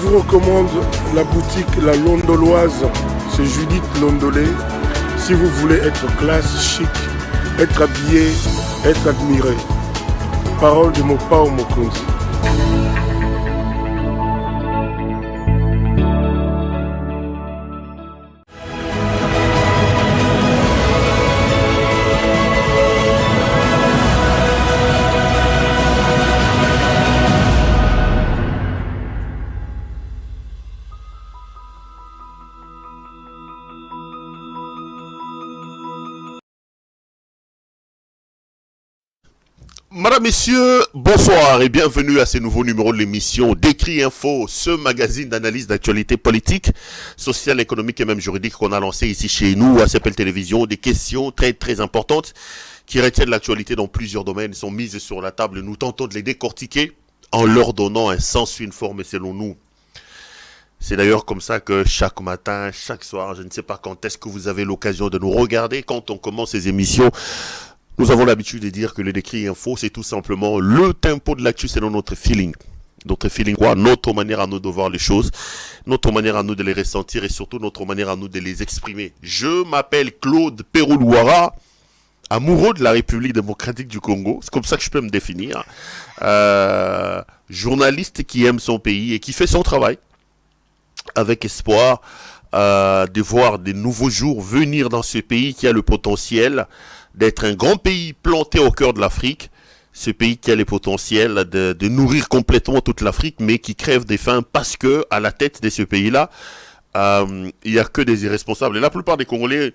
vous recommande la boutique La Londoloise. C'est Judith Londolé. Si vous voulez être classe, chic, être habillé, être admiré. Parole de Mopao Mokonzi. Madame, Messieurs, bonsoir et bienvenue à ce nouveau numéro de l'émission Décrit Info, ce magazine d'analyse d'actualité politique, sociale, économique et même juridique qu'on a lancé ici chez nous à CPL Télévision. Des questions très importantes qui retiennent l'actualité dans plusieurs domaines sont mises sur la table. Nous tentons de les décortiquer en leur donnant un sens, une forme selon nous. C'est d'ailleurs comme ça que chaque matin, chaque soir, je ne sais pas quand est-ce que vous avez l'occasion de nous regarder, quand on commence ces émissions, nous avons l'habitude de dire que le décrit info, c'est tout simplement le tempo de l'actu selon notre feeling. Notre feeling quoi? Notre manière à nous de voir les choses, notre manière à nous de les ressentir et surtout notre manière à nous de les exprimer. Je m'appelle Claude Peroulouara, amoureux de la République démocratique du Congo, c'est comme ça que je peux me définir. Journaliste qui aime son pays et qui fait son travail avec espoir de voir des nouveaux jours venir dans ce pays qui a le potentiel d'être un grand pays planté au cœur de l'Afrique, ce pays qui a le potentiel de nourrir complètement toute l'Afrique, mais qui crève des faim parce que à la tête de ce pays-là, il n'y a que des irresponsables. Et la plupart des Congolais,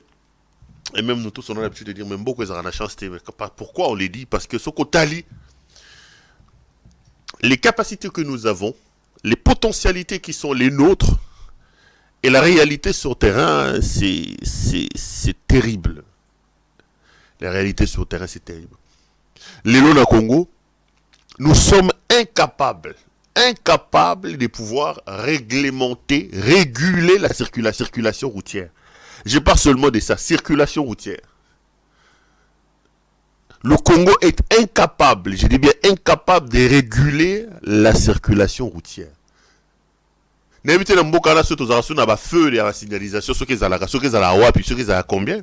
et même nous tous, on a l'habitude de dire, même beaucoup, ils ont la chance. Pourquoi on les dit? Parce que ce qu'on tali, les capacités que nous avons, les potentialités qui sont les nôtres, et la réalité sur terrain, c'est terrible. La réalité sur le terrain, c'est terrible. Les Lona Congo, nous sommes incapables de pouvoir réglementer, réguler la circulation routière. Je parle seulement de sa circulation routière. Le Congo est incapable, je dis bien incapable de réguler la circulation routière. N'invitez le mboka là, surtout dans la feu de la signalisation, ceux qui ont la puis ceux qui ont combien.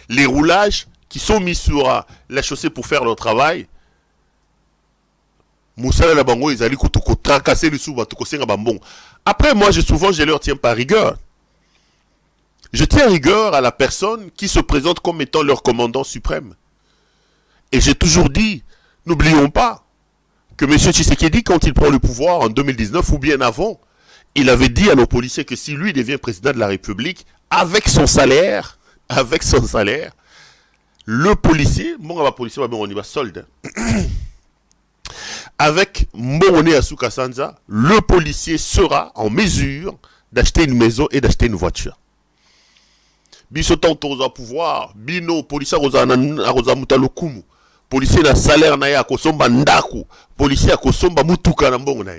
Les roulages qui sont mis sur la chaussée pour faire leur travail, Moussala la bango, ils allaient tracasser les sous, après, moi, je leur tiens pas rigueur. Je tiens rigueur à la personne qui se présente comme étant leur commandant suprême. Et j'ai toujours dit, n'oublions pas que M. Tshisekedi, quand il prend le pouvoir en 2019 ou bien avant, il avait dit à nos policiers que si lui devient président de la République, avec son salaire, le policier, on y va solde. Avec Mbongone Asuka Sanza, le policier sera en mesure d'acheter une maison et d'acheter une voiture. Biso tanto za pouvoir, bino policier aroza mutalokumu, policier na salaire na ya kosomba ndaku, policier a kosomba mutuka na mbongo na.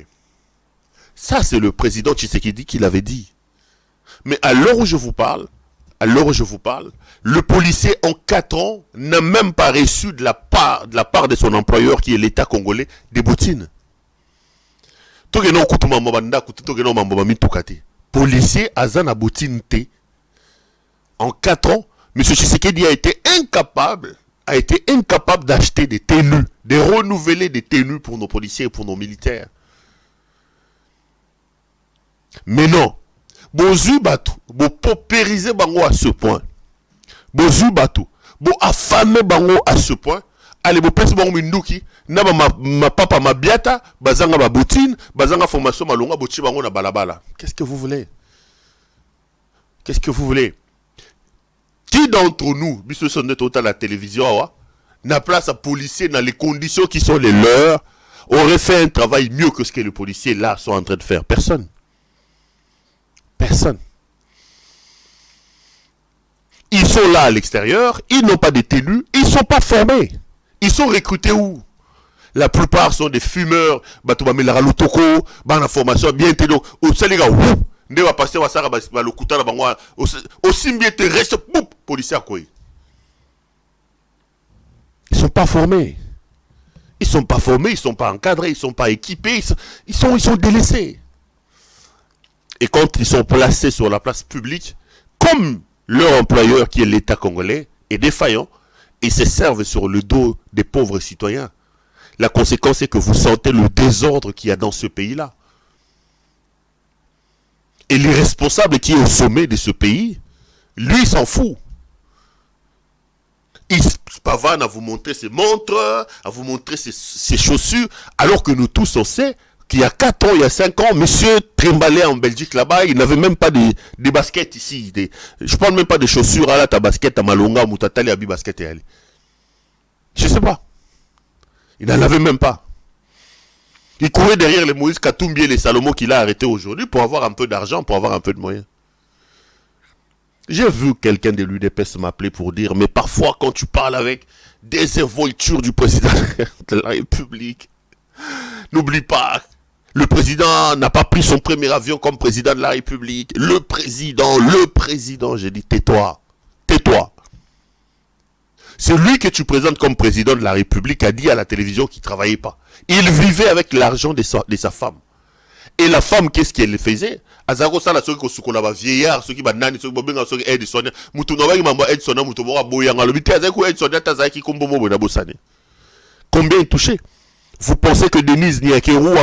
Ça c'est le président Tshisekedi qui l'avait dit. Mais à l'heure où je vous parle, le policier en 4 ans n'a même pas reçu de la part de son employeur qui est l'État congolais des bottines. Policier azana bottine té. En 4 ans, M. Tshisekedi a été incapable d'acheter des tenues, de renouveler des tenues pour nos policiers et pour nos militaires. Mais non. Bozu batu, bo paupériser bango à ce point. Bozu batu, bo affamer bango à ce point. Allez, bo pèse bango minduki, na ma papa ma biata, bazanga ma bottine, bazanga formation malonga, bochi bango na balabala. Qu'est-ce que vous voulez? Qu'est-ce que vous voulez? Qui d'entre nous, biso sonne tout à la télévision, n'a place à policier dans les conditions qui sont les leurs, aurait fait un travail mieux que ce que les policiers là sont en train de faire? Personne. Personne. Ils sont là à l'extérieur, ils n'ont pas de tenues, ils ne sont pas formés. Ils sont recrutés où? La plupart sont des fumeurs, la formation bien tenu, ne va passer à ça, le couteau aussi bien te reste, policier à quoi? Ils ne sont pas formés. Ils ne sont pas formés, ils ne sont pas encadrés, ils ne sont pas équipés, ils sont délaissés. Et quand ils sont placés sur la place publique, comme leur employeur qui est l'État congolais est défaillant, ils se servent sur le dos des pauvres citoyens. La conséquence est que vous sentez le désordre qu'il y a dans ce pays-là. Et l'irresponsable qui est au sommet de ce pays, lui, il s'en fout. Il se pavane à vous montrer ses montres, à vous montrer ses chaussures, alors que nous tous, on sait qu'il y a 4 ans, il y a 5 ans, monsieur trimbalait en Belgique là-bas, il n'avait même pas des baskets ici. Je parle même pas de chaussures, là, ta basket, ta malonga, moutatali, abi basket et ali. Je sais pas. Il n'en avait même pas. Il courait derrière les Moïse Katumbi et les Salomon qu'il a arrêtés aujourd'hui pour avoir un peu d'argent, pour avoir un peu de moyens. J'ai vu quelqu'un de l'UDPS m'appeler pour dire, mais parfois quand tu parles avec des involtures du président de la République, n'oublie pas, le président n'a pas pris son premier avion comme président de la République. Le président, j'ai dit, tais-toi, tais-toi. C'est lui que tu présentes comme président de la République a dit à la télévision qu'il ne travaillait pas. Il vivait avec l'argent de sa femme. Et la femme, qu'est-ce qu'elle faisait? Azako ça la ceux qui sont là vieillard, ceux qui banani, ceux qui bobenga, ceux qui aident soignants. Mutunoba qui m'a aide soignant, mutunoba boyanga. Le biti azako aide soignant, tazaki kombo mo na bosane. Combien il touchait? Vous pensez que Denise Niakerou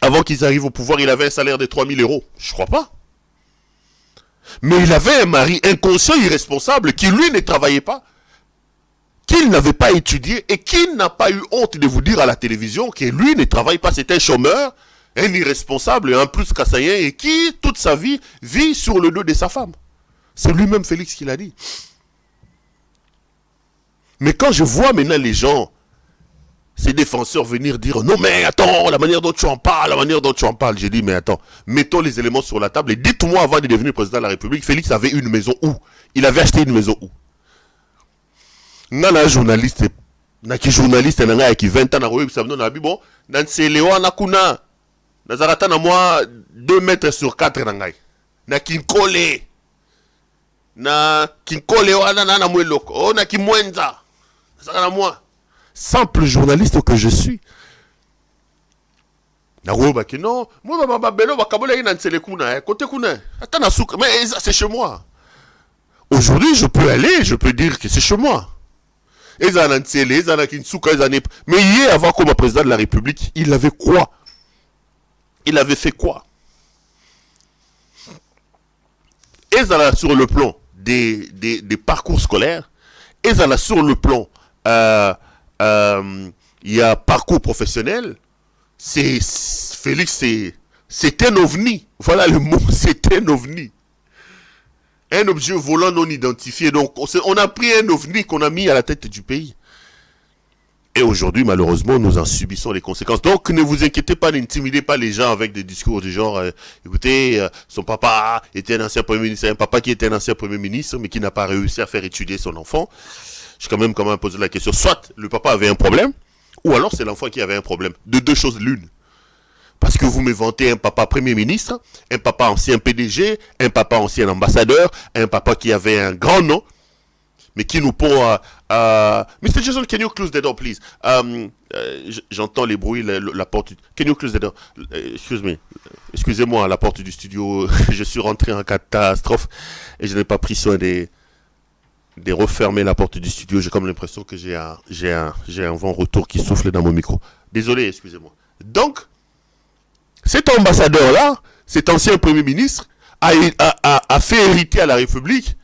avant qu'ils arrivent au pouvoir, il avait un salaire de 3 000 €? Je crois pas. Mais il avait un mari inconscient, irresponsable, qui lui ne travaillait pas, qu'il n'avait pas étudié et qui n'a pas eu honte de vous dire à la télévision que lui ne travaille pas. C'est un chômeur, un irresponsable, un plus kassaïen et qui, toute sa vie, vit sur le dos de sa femme. C'est lui-même Félix qui l'a dit. Mais quand je vois maintenant les gens, ces défenseurs venir dire « Non mais attends, la manière dont tu en parles, j'ai dit « Mais attends, mettons les éléments sur la table et dites-moi avant de devenir président de la République, Félix avait une maison où? Il avait acheté une maison où? » Nana journaliste, journaliste qui 20 ans na roye bisabno na bibo, nan se lewa na kuna, na zarata na moi 2 mètres sur 4 na ngai. Na kinkole wana na mweloko, oh na kimwenza. Ça na moi. Simple journaliste que je suis. Na roba ki non, moi baba belo bakabola ina nsele kuna, côté kuna. Attends na souk, mais c'est chez moi. Aujourd'hui, je peux aller, je peux dire que c'est chez moi. Mais hier, avant comme président de la République, il avait quoi? Il avait fait quoi? Et ça sur le plan des parcours scolaires, et ça sur le plan il y a parcours professionnel. Félix, c'est un ovni. Voilà le mot, c'est un ovni. Un objet volant non identifié. Donc, on a pris un ovni qu'on a mis à la tête du pays. Et aujourd'hui, malheureusement, nous en subissons les conséquences. Donc, ne vous inquiétez pas, n'intimidez pas les gens avec des discours du genre, écoutez, son papa était un ancien premier ministre, un papa qui était un ancien premier ministre, mais qui n'a pas réussi à faire étudier son enfant. Je suis quand même posé la question. Soit le papa avait un problème, ou alors c'est l'enfant qui avait un problème. De deux choses l'une. Parce que vous me vantez un papa premier ministre, un papa ancien PDG, un papa ancien ambassadeur, un papa qui avait un grand nom, mais qui nous pond à... Mr. Jason, can you close the door, please? J'entends les bruits, la porte... Can you close the door? Excusez-moi, la porte du studio, je suis rentré en catastrophe et je n'ai pas pris soin de refermer la porte du studio. J'ai comme l'impression que j'ai un vent retour qui souffle dans mon micro. Désolé, excusez-moi. Donc, cet ambassadeur-là, cet ancien premier ministre, a fait hériter à la République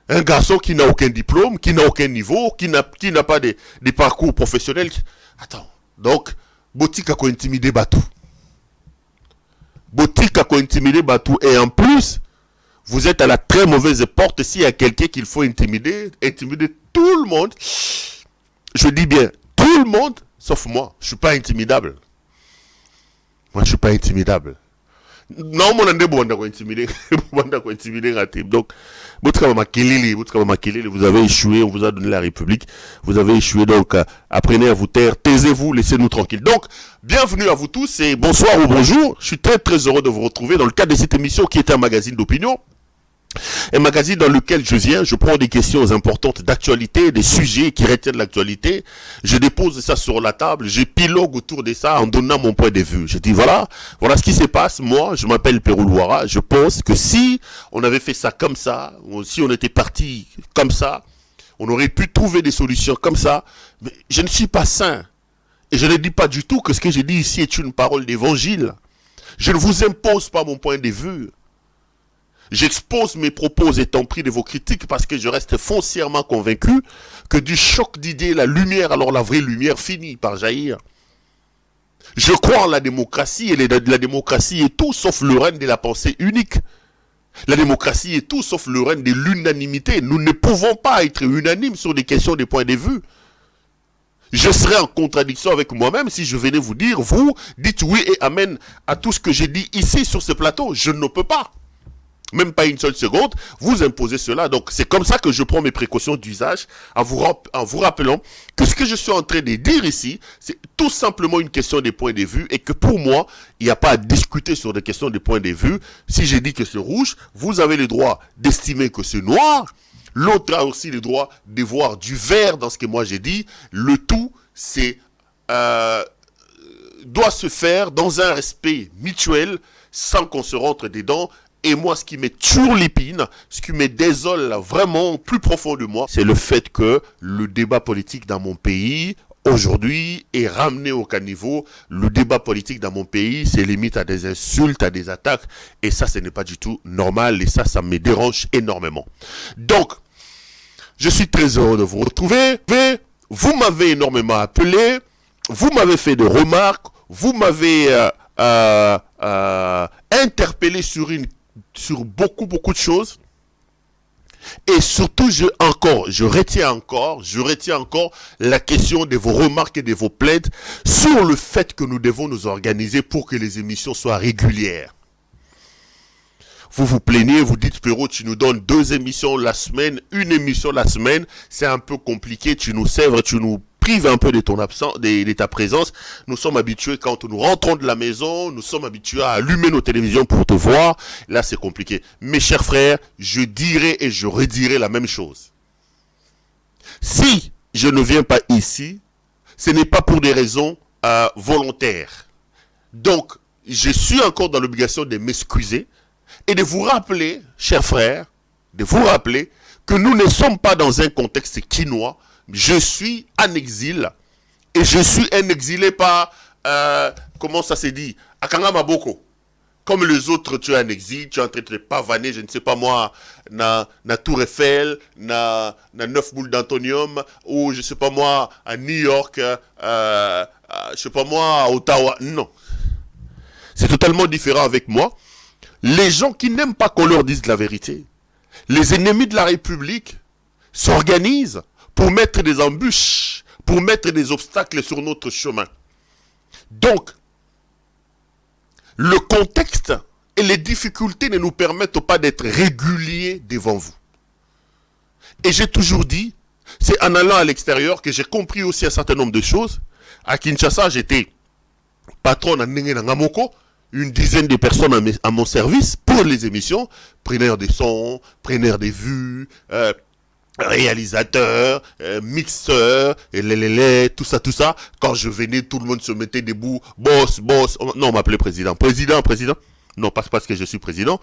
un garçon qui n'a aucun diplôme, qui n'a aucun niveau, qui n'a pas de parcours professionnel. Attends, donc, Botika a intimidé Batou. Et en plus, vous êtes à la très mauvaise porte s'il y a quelqu'un qu'il faut intimider tout le monde. Je dis bien, tout le monde, sauf moi. Je ne suis pas intimidable. Moi, je ne suis pas intimidable. Non, mon andé, bon, on intimider. Donc, vous avez échoué, on vous a donné la République. Vous avez échoué, donc, apprenez à vous taire, taisez-vous, laissez-nous tranquilles. Donc, bienvenue à vous tous et bonsoir ou bonjour. Je suis très, très heureux de vous retrouver dans le cadre de cette émission qui est un magazine d'opinion. Un magazine dans lequel je viens, je prends des questions importantes d'actualité, des sujets qui retiennent l'actualité, je dépose ça sur la table, j'épilogue autour de ça en donnant mon point de vue. Je dis voilà ce qui se passe, moi je m'appelle Perou Louara, je pense que si on avait fait ça comme ça, ou si on était parti comme ça, on aurait pu trouver des solutions comme ça, mais je ne suis pas saint. Et je ne dis pas du tout que ce que j'ai dit ici est une parole d'évangile. Je ne vous impose pas mon point de vue. J'expose mes propos étant pris de vos critiques parce que je reste foncièrement convaincu que du choc d'idées, la lumière, alors la vraie lumière finit par jaillir. Je crois en la démocratie et la démocratie est tout sauf le règne de la pensée unique. La démocratie est tout sauf le règne de l'unanimité. Nous ne pouvons pas être unanimes sur des questions, des points de vue. Je serais en contradiction avec moi-même si je venais vous dire, vous dites oui et amen à tout ce que j'ai dit ici sur ce plateau. Je ne peux pas. Même pas une seule seconde, vous imposez cela. Donc c'est comme ça que je prends mes précautions d'usage en vous rappelant que ce que je suis en train de dire ici, c'est tout simplement une question des points de vue et que pour moi, il n'y a pas à discuter sur des questions des points de vue. Si j'ai dit que c'est rouge, vous avez le droit d'estimer que c'est noir. L'autre a aussi le droit de voir du vert dans ce que moi j'ai dit. Le tout, c'est doit se faire dans un respect mutuel sans qu'on se rentre dedans. Et moi, ce qui me turlupine, ce qui me désole vraiment plus profond de moi, c'est le fait que le débat politique dans mon pays, aujourd'hui, est ramené au caniveau. Le débat politique dans mon pays, c'est limite à des insultes, à des attaques. Et ça, ce n'est pas du tout normal. Et ça me dérange énormément. Donc, je suis très heureux de vous retrouver. Vous m'avez énormément appelé. Vous m'avez fait des remarques. Vous m'avez interpellé sur beaucoup de choses. Et surtout, je retiens encore la question de vos remarques et de vos plaintes sur le fait que nous devons nous organiser pour que les émissions soient régulières. Vous vous plaignez, vous dites, Perrault, tu nous donnes 2 émissions la semaine, 1 émission la semaine, c'est un peu compliqué, tu nous sèvres, tu nous prives un peu de ton absence, de ta présence. Nous sommes habitués, quand nous rentrons de la maison, nous sommes habitués à allumer nos télévisions pour te voir. Là, c'est compliqué. Mes chers frères, je dirai et je redirai la même chose. Si je ne viens pas ici, ce n'est pas pour des raisons volontaires. Donc, je suis encore dans l'obligation de m'excuser et de vous rappeler, chers frères, que nous ne sommes pas dans un contexte quinois. Je suis en exil et je suis un exilé pas, comment ça s'est dit, à Kangamaboko. Comme les autres, tu es en exil, tu es en train de te pavaner, je ne sais pas moi, na Tour Eiffel, na 9 boules d'Antonium, ou je ne sais pas moi, à New York, je ne sais pas moi, à Ottawa. Non. C'est totalement différent avec moi. Les gens qui n'aiment pas qu'on leur dise la vérité, les ennemis de la République s'organisent pour mettre des embûches, pour mettre des obstacles sur notre chemin. Donc, le contexte et les difficultés ne nous permettent pas d'être réguliers devant vous. Et j'ai toujours dit, c'est en allant à l'extérieur que j'ai compris aussi un certain nombre de choses. À Kinshasa, j'étais patron à Ngamoko, une dizaine de personnes à mon service pour les émissions, preneur des sons, preneur des vues, réalisateur, mixeur, et tout ça. Quand je venais, tout le monde se mettait debout. Boss. Non, on m'appelait président. Président. Non, pas parce que je suis président,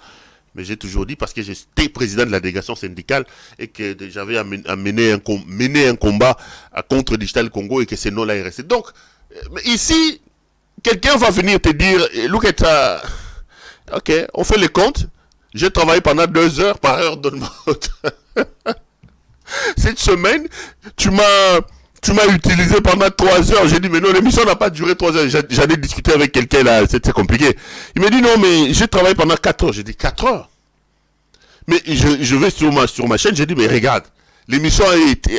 mais j'ai toujours dit parce que j'étais président de la délégation syndicale et que j'avais mené un combat contre Digital Congo et que ce nom-là est resté. Donc, ici, quelqu'un va venir te dire, look at ça. Ok, on fait les comptes. J'ai travaillé pendant 2 heures par heure de Cette semaine, tu m'as utilisé pendant 3 heures. J'ai dit, mais non, l'émission n'a pas duré 3 heures. J'allais discuter avec quelqu'un là, c'était compliqué. Il m'a dit, non, mais j'ai travaillé pendant 4 heures. J'ai dit, 4 heures. Mais je vais sur ma chaîne, j'ai dit, mais regarde, l'émission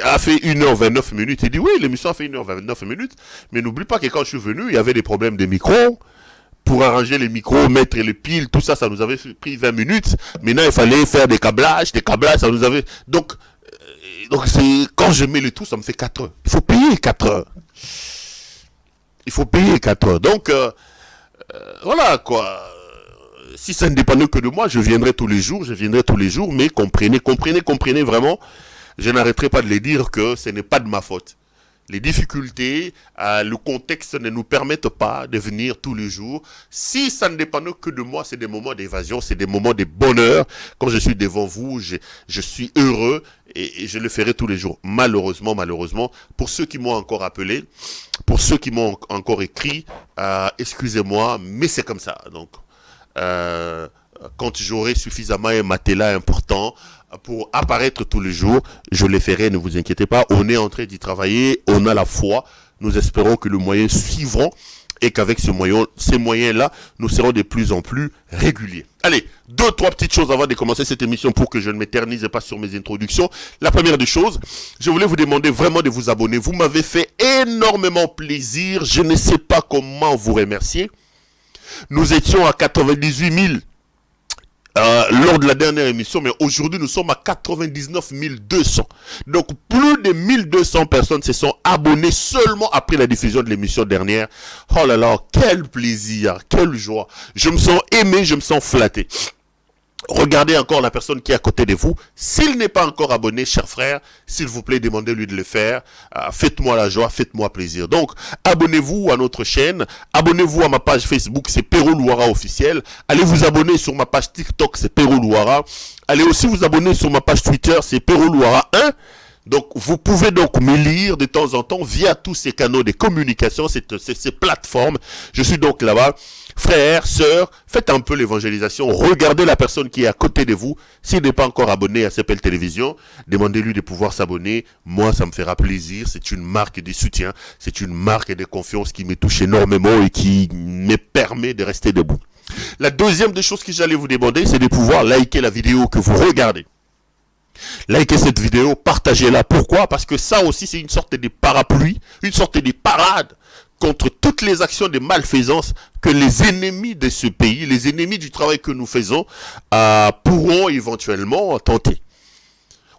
a fait 1h29 minutes. Il dit, oui, l'émission a fait 1h29 minutes. Mais n'oublie pas que quand je suis venu, il y avait des problèmes de micro. Pour arranger les micros, mettre les piles, tout ça, ça nous avait pris 20 minutes. Maintenant, il fallait faire des câblages, ça nous avait... Donc c'est quand je mets le tout, ça me fait 4 heures. Il faut payer 4 heures. Donc, voilà, quoi. si ça ne dépendait que de moi, je viendrais tous les jours, mais comprenez vraiment, je n'arrêterai pas de les dire que ce n'est pas de ma faute. Les difficultés, le contexte ne nous permettent pas de venir tous les jours. Si ça ne dépend que de moi, c'est des moments d'évasion, c'est des moments de bonheur. Quand je suis devant vous, je suis heureux et je le ferai tous les jours. Malheureusement, pour ceux qui m'ont encore appelé, pour ceux qui m'ont encore écrit, excusez-moi, mais c'est comme ça. Donc, quand j'aurai suffisamment un matelas important pour apparaître tous les jours, je les ferai, ne vous inquiétez pas. On est en train d'y travailler, on a la foi. Nous espérons que le moyen suivront et qu'avec ces moyens-là, nous serons de plus en plus réguliers. Allez, 2-3 petites choses avant de commencer cette émission pour que je ne m'éternise pas sur mes introductions. La première des choses, je voulais vous demander vraiment de vous abonner. Vous m'avez fait énormément plaisir. Je ne sais pas comment vous remercier. Nous étions à 98 000 lors de la dernière émission, mais aujourd'hui nous sommes à 99 200. Donc plus de 1200 personnes se sont abonnées seulement après la diffusion de l'émission dernière. Oh là là, quel plaisir, quelle joie. Je me sens aimé, je me sens flatté. Regardez encore la personne qui est à côté de vous. S'il n'est pas encore abonné, cher frère, s'il vous plaît, demandez-lui de le faire. Faites-moi la joie, faites-moi plaisir. Donc, abonnez-vous à notre chaîne. Abonnez-vous à ma page Facebook, c'est Pero Louara officiel. Allez vous abonner sur ma page TikTok, c'est Pero Louara. Allez aussi vous abonner sur ma page Twitter, c'est Pero Louara 1. Donc, vous pouvez donc me lire de temps en temps via tous ces canaux de communication, ces plateformes. Je suis donc là-bas. Frères, sœurs, faites un peu l'évangélisation. Regardez la personne qui est à côté de vous. S'il n'est pas encore abonné à CPL Télévision, demandez-lui de pouvoir s'abonner. Moi, ça me fera plaisir. C'est une marque de soutien. C'est une marque de confiance qui me touche énormément et qui me permet de rester debout. La deuxième des choses que j'allais vous demander, c'est de pouvoir liker la vidéo que vous regardez. Likez cette vidéo, partagez-la. Pourquoi? Parce que ça aussi, c'est une sorte de parapluie, une sorte de parade contre toutes les actions de malfaisance que les ennemis de ce pays, les ennemis du travail que nous faisons, pourront éventuellement tenter.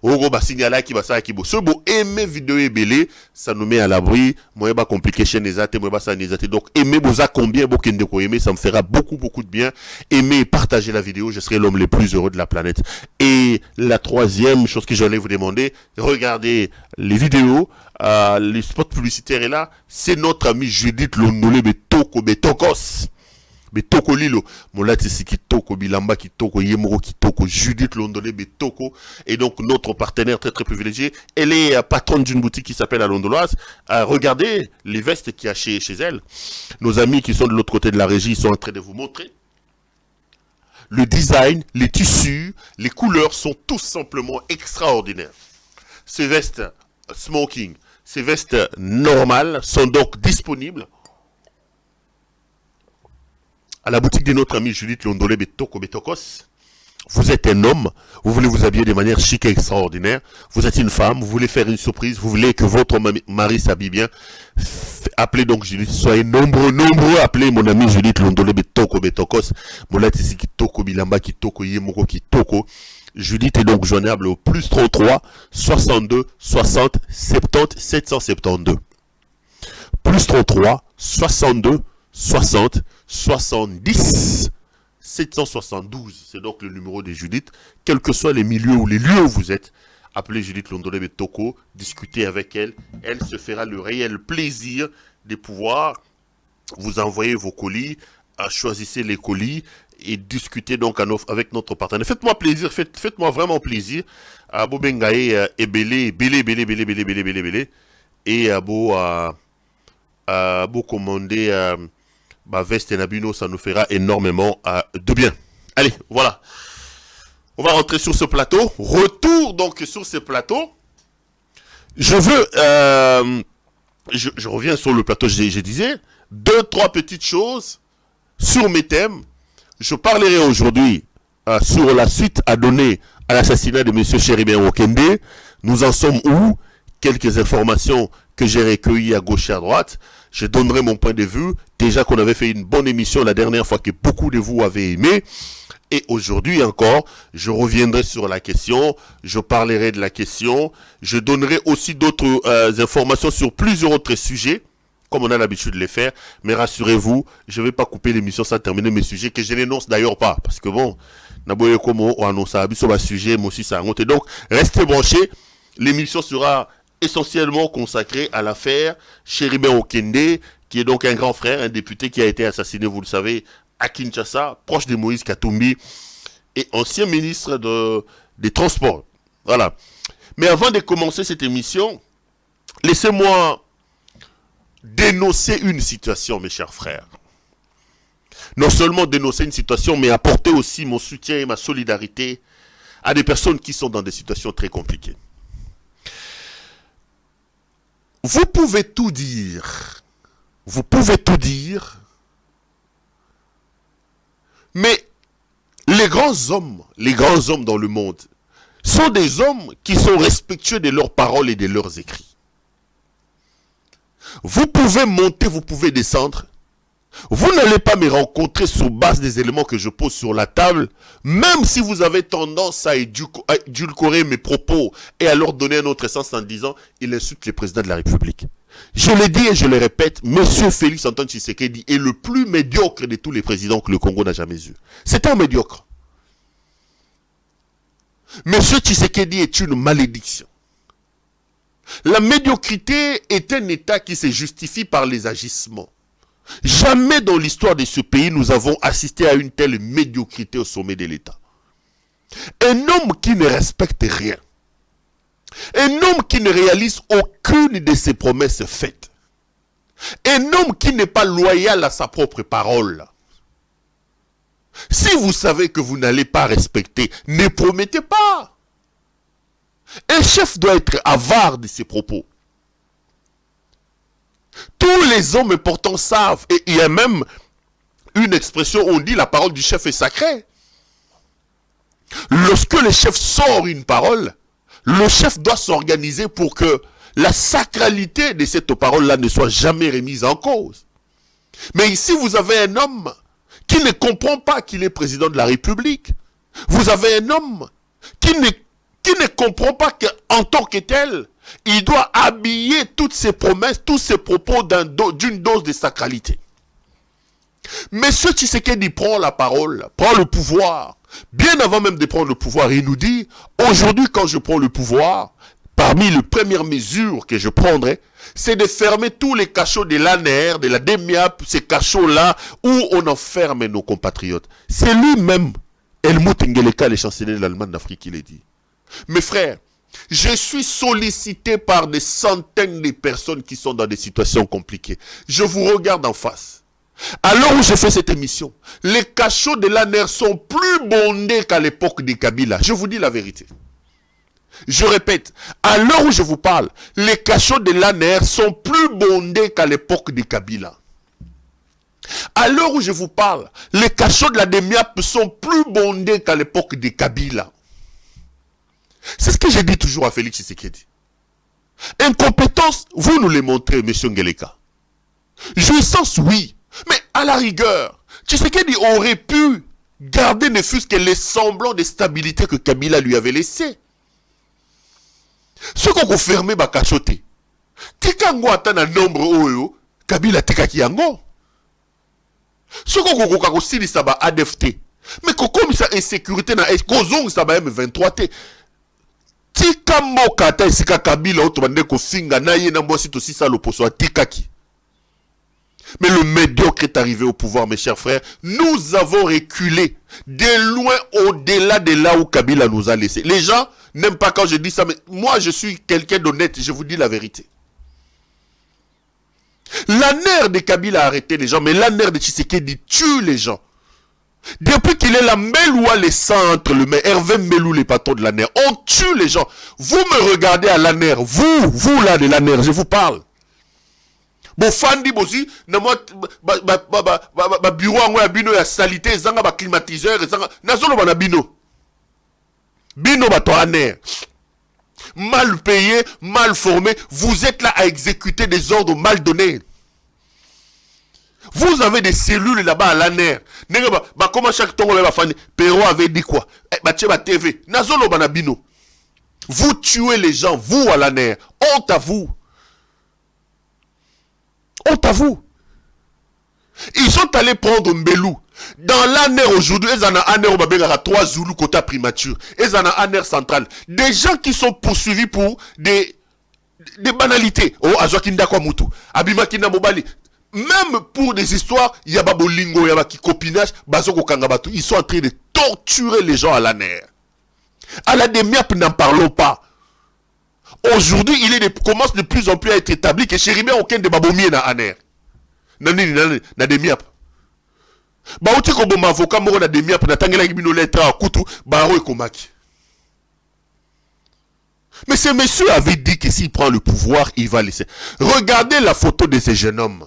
Ogo ba signala ki ba sa ki bo. Ce beau aimer vidéo et belé, ça nous met à l'abri. Moi ba compliqué chez Nezate, moi ba ça Nezate. Donc aimer boza combien beau kende ko aimer, ça me fera beaucoup de bien. Aimer et partager la vidéo, je serai l'homme le plus heureux de la planète. Et la troisième chose que j'allais vous demander, regardez les vidéos, les spots publicitaires est là, c'est notre ami Judith Londolé Betokos. Betoko Lilo, Molati Kitoko, Bilamba Kitoko, Yemoro Kitoko, Judith Londolé Betoko, et donc notre partenaire très privilégié. Elle est patronne d'une boutique qui s'appelle La Londoloise. Regardez les vestes qu'il y a chez elle. Nos amis qui sont de l'autre côté de la régie sont en train de vous montrer. Le design, les tissus, les couleurs sont tout simplement extraordinaires. Ces vestes smoking, ces vestes normales sont donc disponibles à la boutique de notre ami Judith Londolé Betokos. Vous êtes un homme, vous voulez vous habiller de manière chic et extraordinaire. Vous êtes une femme, vous voulez faire une surprise, vous voulez que votre mari s'habille bien. Appelez donc Judith, soyez nombreux, appelez mon ami Judith Londolé Betokos. Molati Kitoko, Bilamba Kitoko, Yemoko Kitoko. Judith est donc joignable au plus 33 62 60 70 772. Plus 33 62 60 70 772. C'est donc le numéro de Judith. Quels que soient les milieux ou les lieux où vous êtes, appelez Judith Londolé Betoko, discutez avec elle. Elle se fera le réel plaisir de pouvoir vous envoyer vos colis. Choisissez les colis et discutez donc avec notre partenaire. Faites-moi plaisir, faites-moi vraiment plaisir. Abo Bengae belé. Et abo commander veste et nabino, ça nous fera énormément de bien. Allez, voilà. On va rentrer sur ce plateau. Retour donc sur ce plateau. Je veux... je reviens sur le plateau, je disais. 2-3 petites choses sur mes thèmes. Je parlerai aujourd'hui sur la suite à donner à l'assassinat de M. Chéribin Okende. Nous en sommes où? Quelques informations que j'ai recueillies à gauche et à droite. Je donnerai mon point de vue. Déjà qu'on avait fait une bonne émission la dernière fois que beaucoup de vous avez aimé. Et aujourd'hui encore, je reviendrai sur la question. Je parlerai de la question. Je donnerai aussi d'autres informations sur plusieurs autres sujets comme on a l'habitude de les faire. Mais rassurez-vous, je ne vais pas couper l'émission sans terminer mes sujets, que je n'énonce d'ailleurs pas. Parce que bon, n'aboye comme on annonce sur le sujet, moi aussi ça a monté. Donc, restez branchés. L'émission sera essentiellement consacrée à l'affaire Chéribert Okende, qui est donc un grand frère, un député qui a été assassiné, vous le savez, à Kinshasa, proche de Moïse Katumbi, et ancien ministre des Transports. Voilà. Mais avant de commencer cette émission, laissez-moi dénoncer une situation, mes chers frères. Non seulement dénoncer une situation, mais apporter aussi mon soutien et ma solidarité à des personnes qui sont dans des situations très compliquées. Vous pouvez tout dire. Vous pouvez tout dire. Mais les grands hommes dans le monde sont des hommes qui sont respectueux de leurs paroles et de leurs écrits. Vous pouvez monter, vous pouvez descendre. Vous n'allez pas me rencontrer sur base des éléments que je pose sur la table, même si vous avez tendance à édulcorer mes propos et à leur donner un autre sens en disant « il insulte le président de la République ». Je l'ai dit et je le répète, M. Félix Antoine Tshisekedi est le plus médiocre de tous les présidents que le Congo n'a jamais eu. C'est un médiocre. M. Tshisekedi est une malédiction. La médiocrité est un état qui se justifie par les agissements. Jamais dans l'histoire de ce pays, nous avons assisté à une telle médiocrité au sommet de l'État. Un homme qui ne respecte rien. Un homme qui ne réalise aucune de ses promesses faites. Un homme qui n'est pas loyal à sa propre parole. Si vous savez que vous n'allez pas respecter, ne promettez pas. Un chef doit être avare de ses propos. Tous les hommes importants savent, et il y a même une expression où on dit la parole du chef est sacrée. Lorsque le chef sort une parole, le chef doit s'organiser pour que la sacralité de cette parole-là ne soit jamais remise en cause. Mais ici, vous avez un homme qui ne comprend pas qu'il est président de la République. Vous avez un homme qui ne comprend pas qu'en tant que tel, il doit habiller toutes ses promesses, tous ses propos d'une dose de sacralité. Monsieur Tshisekedi prend la parole, prend le pouvoir. Bien avant même de prendre le pouvoir, il nous dit, aujourd'hui quand je prends le pouvoir, parmi les premières mesures que je prendrai, c'est de fermer tous les cachots de l'ANR, de la DEMIAP, ces cachots-là où on enferme nos compatriotes. C'est lui-même, Helmut Ngeleka, le chancelier de l'Allemagne d'Afrique, qui l'a dit. Mes frères, je suis sollicité par des centaines de personnes qui sont dans des situations compliquées. Je vous regarde en face. À l'heure où je fais cette émission, les cachots de l'ANR sont plus bondés qu'à l'époque de Kabila. Je vous dis la vérité. Je répète, à l'heure où je vous parle, les cachots de l'ANR sont plus bondés qu'à l'époque de Kabila. À l'heure où je vous parle, les cachots de la DEMIAP sont plus bondés qu'à l'époque de Kabila. C'est ce que j'ai dit toujours à Félix Tshisekedi. Incompétence, vous nous les montrez, M. Ngeleka. Jouissance, oui. Mais à la rigueur, Tshisekedi aurait pu garder ne fût-ce que les semblants de stabilité que Kabila lui avait laissé. Ce qu'on fermé ba cachoté. Tikango atana nombre oyo, Kabila tekaki yango. Ce qu'on kosilisa ba ADFT. Mais comme ça insécurité na kozong sa ba M23T. Tika moka ata esika Kabila otobande kofinga na ye na mbosi to sisa loposo atikaki. Mais le médiocre est arrivé au pouvoir, mes chers frères. Nous avons reculé de loin au-delà de là où Kabila nous a laissés. Les gens n'aiment pas quand je dis ça, mais moi je suis quelqu'un d'honnête, je vous dis la vérité. L'ANR de Kabila a arrêté les gens, mais l'ANR de Tshisekedi tue les gens. Depuis qu'il est là, Meloua les centres, le maire Hervé Melou, les patrons de l'ANR, on tue les gens. Vous me regardez à l'ANR, vous là de l'ANR, je vous parle. Bon, Fandi Bosi, na moi, bureau en ya bino ya salité, zanga ba climatiseur, zanga, nazolo bana bino. Bino ba to ANR. Mal payé, mal formé, vous êtes là à exécuter des ordres mal donnés. Vous avez des cellules là-bas à l'ANR. Comment chaque tongo va faire? Perro avait dit quoi? TV. Nazolo banabino. Vous tuez les gens, vous à l'ANR. Honte à vous. Honte à vous. Ils sont allés prendre Mbelou. Dans l'année aujourd'hui, ils en ont un air à 3 Zoulou côté primature. Ils en ont un air central. Des gens qui sont poursuivis pour des banalités. Oh, Azoakinda Kwamutu, Abimakina Mobali. Même pour des histoires, il y a Babolingo, il y a copinage, Bazoko Kangabatu. Ils sont en train de torturer les gens à la nerf. À la Demiap, n'en parlons pas. Aujourd'hui, commence de plus en plus à être établi que Chéribé aucun de Babomier n'a aner. Na Demiap. Baouti kobo mavoka moro na Demiap na tangela kibino letra kutu baro ekomaki. Mais ce monsieur avait dit que s'il prend le pouvoir, il va laisser. Regardez la photo de ce jeune homme.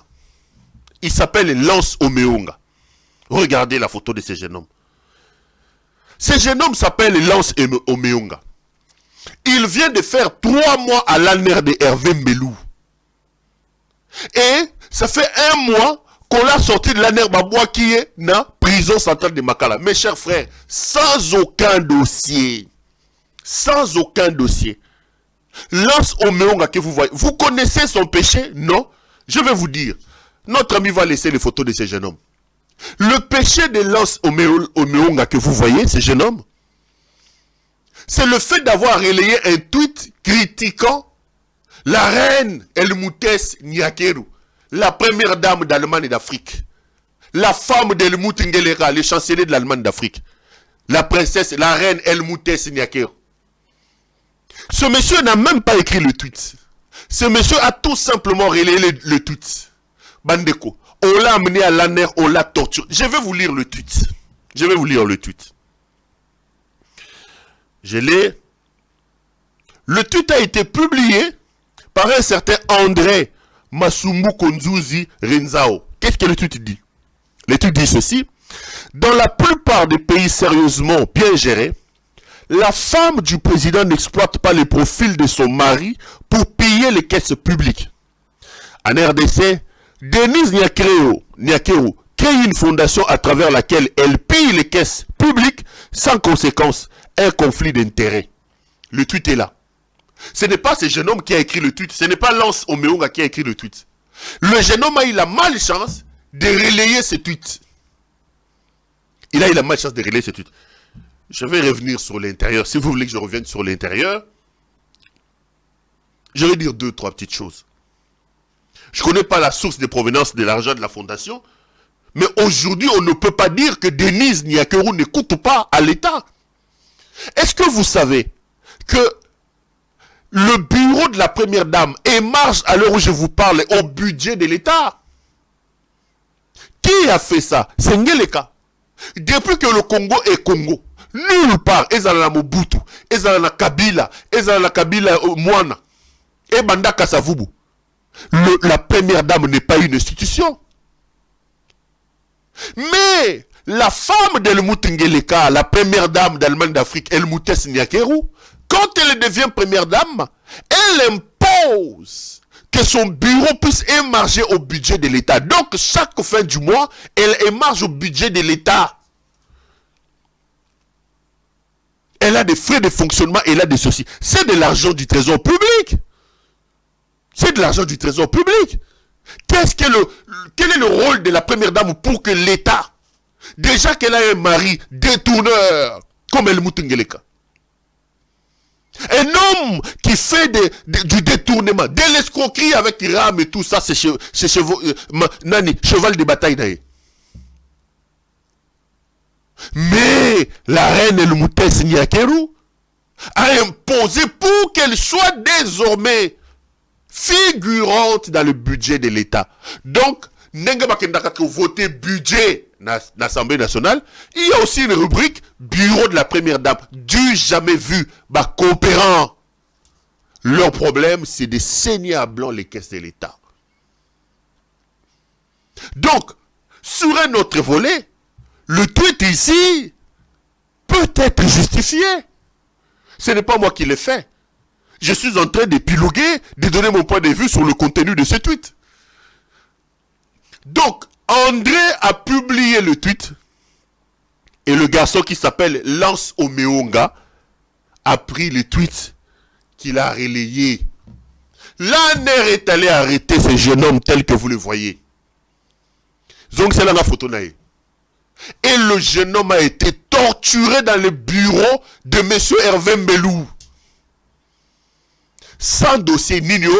Il s'appelle Lance Omeonga. Regardez la photo de ce jeune homme. Ce jeune homme s'appelle Lance Omeonga. Il vient de faire 3 mois à l'ANER de Hervé Mbelou. Et ça fait 1 mois qu'on l'a sorti de l'ANER Baboua qui est dans la prison centrale de Makala. Mes chers frères, sans aucun dossier. Sans aucun dossier. Lance Omeonga que vous voyez. Vous connaissez son péché? Non. Je vais vous dire. Notre ami va laisser les photos de ce jeune homme. Le péché de Lance Omeonga que vous voyez, ce jeune homme, c'est le fait d'avoir relayé un tweet critiquant la reine Helmutès Nyakeru, la première dame d'Allemagne et d'Afrique. La femme d'Helmut Ngelera, le chancelier de l'Allemagne d'Afrique. La princesse, la reine Helmutès Nyakeru. Ce monsieur n'a même pas écrit le tweet. Ce monsieur a tout simplement relayé le tweet. Bandeko, on l'a amené à l'ANER, on l'a torturé. Je vais vous lire le tweet. Je vais vous lire le tweet. Je l'ai. Le tweet a été publié par un certain André Masumu Konzuzi Renzao. Qu'est-ce que le tweet dit? Le tweet dit ceci. Dans la plupart des pays sérieusement bien gérés, la femme du président n'exploite pas les profils de son mari pour payer les caisses publiques. En RDC, Denise Nyakeru crée une fondation à travers laquelle elle paye les caisses publiques sans conséquence, un conflit d'intérêts. Le tweet est là. Ce n'est pas ce jeune homme qui a écrit le tweet, ce n'est pas Lance Omeonga qui a écrit le tweet. Le jeune homme a eu la malchance de relayer ce tweet. Il a eu la malchance de relayer ce tweet. Je vais revenir sur l'intérieur. Si vous voulez que je revienne sur l'intérieur, je vais dire 2-3 petites choses. Je ne connais pas la source de provenance de l'argent de la fondation, mais aujourd'hui, on ne peut pas dire que Denise Nyakeru ne coûte pas à l'État. Est-ce que vous savez que le bureau de la première dame émarge à l'heure où je vous parle au budget de l'État? Qui a fait ça? C'est Ngeleka. Depuis que le Congo est Congo, nulle part, ezala Mobutu, ezala Kabila, Mwana, et Banda Kasavubu. La première dame n'est pas une institution. Mais la femme d'Helmut Ngeleka, la première dame d'Allemagne d'Afrique, Helmutès Nyakeru, quand elle devient première dame, elle impose que son bureau puisse émarger au budget de l'État. Donc, chaque fin du mois, elle émarge au budget de l'État. Elle a des frais de fonctionnement, elle a des soucis. C'est de l'argent du trésor public. C'est de l'argent du trésor public. Quel est le rôle de la première dame pour que l'État, déjà qu'elle a un mari détourneur, comme Helmut Ngeleka, un homme qui fait du détournement, de l'escroquerie avec Ram et tout ça, c'est cheval de bataille d'ailleurs. Mais la reine Helmutès Nyakeru a imposé pour qu'elle soit désormais figurante dans le budget de l'État. Donc, voter budget l'Assemblée nationale, il y a aussi une rubrique bureau de la première dame, du jamais vu, coopérant. Leur problème, c'est de saigner à blanc les caisses de l'État. Donc, sur un autre volet, le tweet ici peut être justifié. Ce n'est pas moi qui l'ai fait. Je suis en train d'épiloguer, de donner mon point de vue sur le contenu de ce tweet. Donc, André a publié le tweet et le garçon qui s'appelle Lance Omeonga a pris le tweet qu'il a relayé. L'ANR est allé arrêter ce jeune homme tel que vous le voyez. Donc c'est là la photo naïe. Et le jeune homme a été torturé dans le bureau de M. Hervé Mbelou. Sans dossier, Nino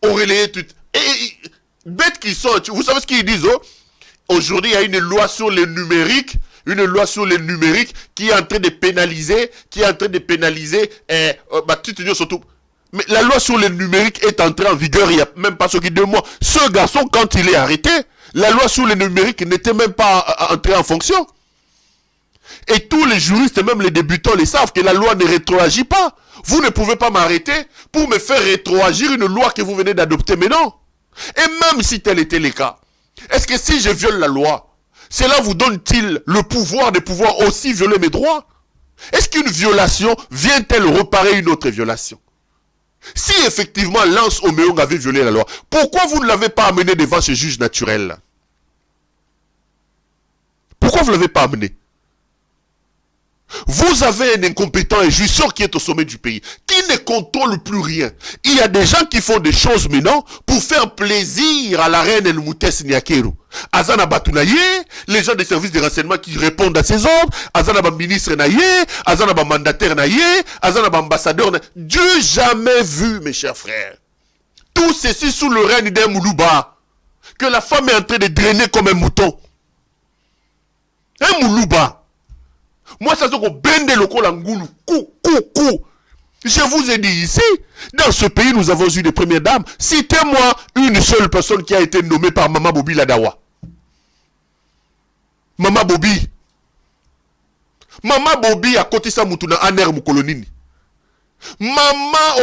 aurait relayé tout. Et bêtes qu'ils sont, vous savez ce qu'ils disent, oh? Aujourd'hui, il y a une loi sur le numérique, qui est en train de pénaliser, surtout. Mais la loi sur le numérique est entrée en vigueur il n'y a même pas 2 mois. Ce garçon, quand il est arrêté, la loi sur le numérique n'était même pas entrée en fonction. Et tous les juristes, même les débutants, les savent que la loi ne rétroagit pas. Vous ne pouvez pas m'arrêter pour me faire rétroagir une loi que vous venez d'adopter maintenant. Et même si tel était le cas, est-ce que si je viole la loi, cela vous donne-t-il le pouvoir de pouvoir aussi violer mes droits? Est-ce qu'une violation vient-elle réparer une autre violation? Si effectivement Lance Omeong avait violé la loi, pourquoi vous ne l'avez pas amené devant ce juge naturel? Pourquoi vous ne l'avez pas amené? Vous avez un incompétent et jouisseur qui est au sommet du pays, qui ne contrôle plus rien. Il y a des gens qui font des choses maintenant pour faire plaisir à la reine El Moutès Niakeru. Azana Batunaye, les gens des services de renseignement qui répondent à ses ordres, Azana ba ministre Naye, Azana ba mandataire Naye, Azana ba ambassadeur Naye. Dieu jamais vu, mes chers frères. Tout ceci sous le règne d'un Moulouba, que la femme est en train de drainer comme un mouton. Un Moulouba. Moi, ça se bende le col en goulou. Je vous ai dit ici, dans ce pays, nous avons eu des premières dames. Citez-moi une seule personne qui a été nommée par Maman Bobi Ladawa. Maman Bobi. Maman Bobi a côté ça moutuna aner mukolonini. Maman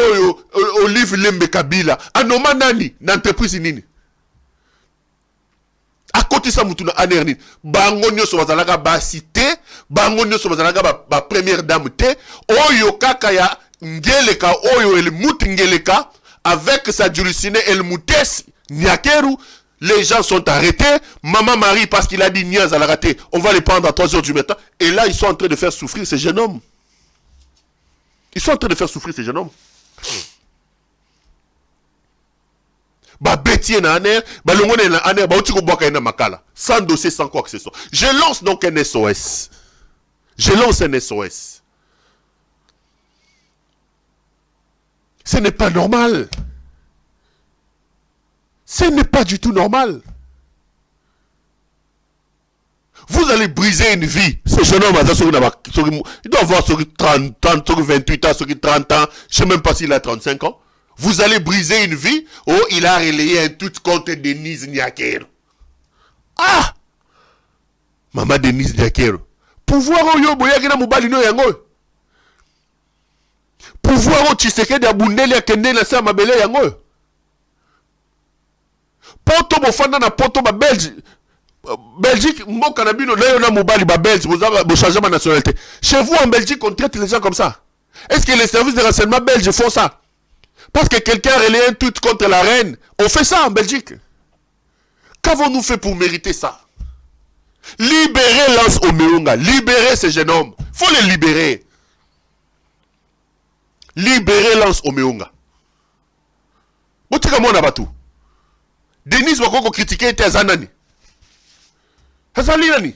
Olive Lembe Kabila. Anoma nani, n'entreprise nini. A côté ça mutuna anerni bango nyoso bazalaka ba cité bango nyoso bazalaka ba première dame te oyo kaka ya ngeleka oyo el mutingeleka avec sa dulcinée El Moutès Niakeru. Les gens sont arrêtés. Maman Marie parce qu'il a dit Niaz à la raté, on va les prendre à 3h du matin. Et là ils sont en train de faire souffrir ces jeunes hommes. Ils sont en train de faire souffrir ces jeunes hommes. Ba bêtier na aner, ba longone na aner, ba otiko boka na makala. Sans dossier, sans quoi que ce soit. Je lance donc un SOS. Je lance un SOS. Ce n'est pas normal. Ce n'est pas du tout normal. Vous allez briser une vie. Ce jeune homme, il doit avoir 30 ans, 28 ans, 30 ans. Je ne sais même pas s'il a 35 ans. Vous allez briser une vie. Oh, il a relayé un tout contre Denise Niakeru. Ah! Maman Denise Niakeru. Pouvoir oyo boyaki na mobali no yango. Pouvoir o Tshisekedi abundeli akende na sa mabele yango. Poto bofanda na poto ba Belgique, mboka na bino na yo na mobali ba Belge, bo changement de nationalité. Chez vous en Belgique, on traite les gens comme ça. Est-ce que les services de renseignement belges font ça? Parce que quelqu'un relayé un tweet contre la reine. On fait ça en Belgique. Qu'avons-nous fait pour mériter ça? Libérer Lance Omeonga. Libérer ces jeunes hommes. Il faut les libérer. Libérer Lance Omeonga. Botika mona batu. Denis Wakoko critiqué était Azanani. Azali nani?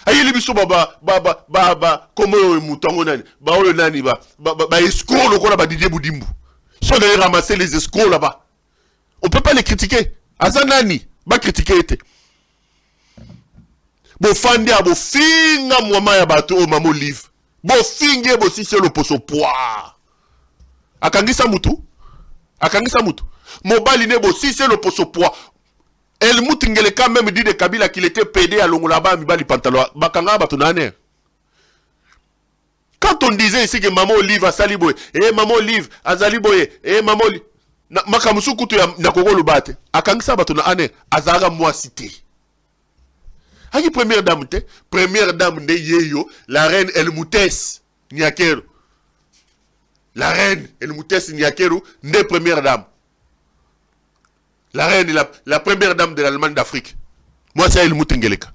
Ayeli biso baba comme moutongo nani. Ba oyo nani ba escroc lokola ba Didier Boudimbu. Si on allait ramasser les escrocs là-bas, on ne peut pas les critiquer. Azanani, va critiquer. Bo fandi abo finga mwama ya bato o mamo live. Bo finge bo si c'est le poso poa. Akangisa mutu. Mobali ne bo si c'est le poso poa. El mutingele quand même dit de Kabila qu'il était pédé à Longolaba mi bali pantalon. Bakanga bato nane. Quand on disait ici que maman Olive a saliboye, maman Olive a saliboye, maman Olive, makamusu kutu ya nakoko lubate, akangisa bato na ane, azara moi cité. Ayi première dame de yeyo, la reine El Moutès Niakeru. La reine El Moutès Niakeru, née première dame. La reine, la première dame de l'Allemagne d'Afrique. Moi c'est El Moutengeleka.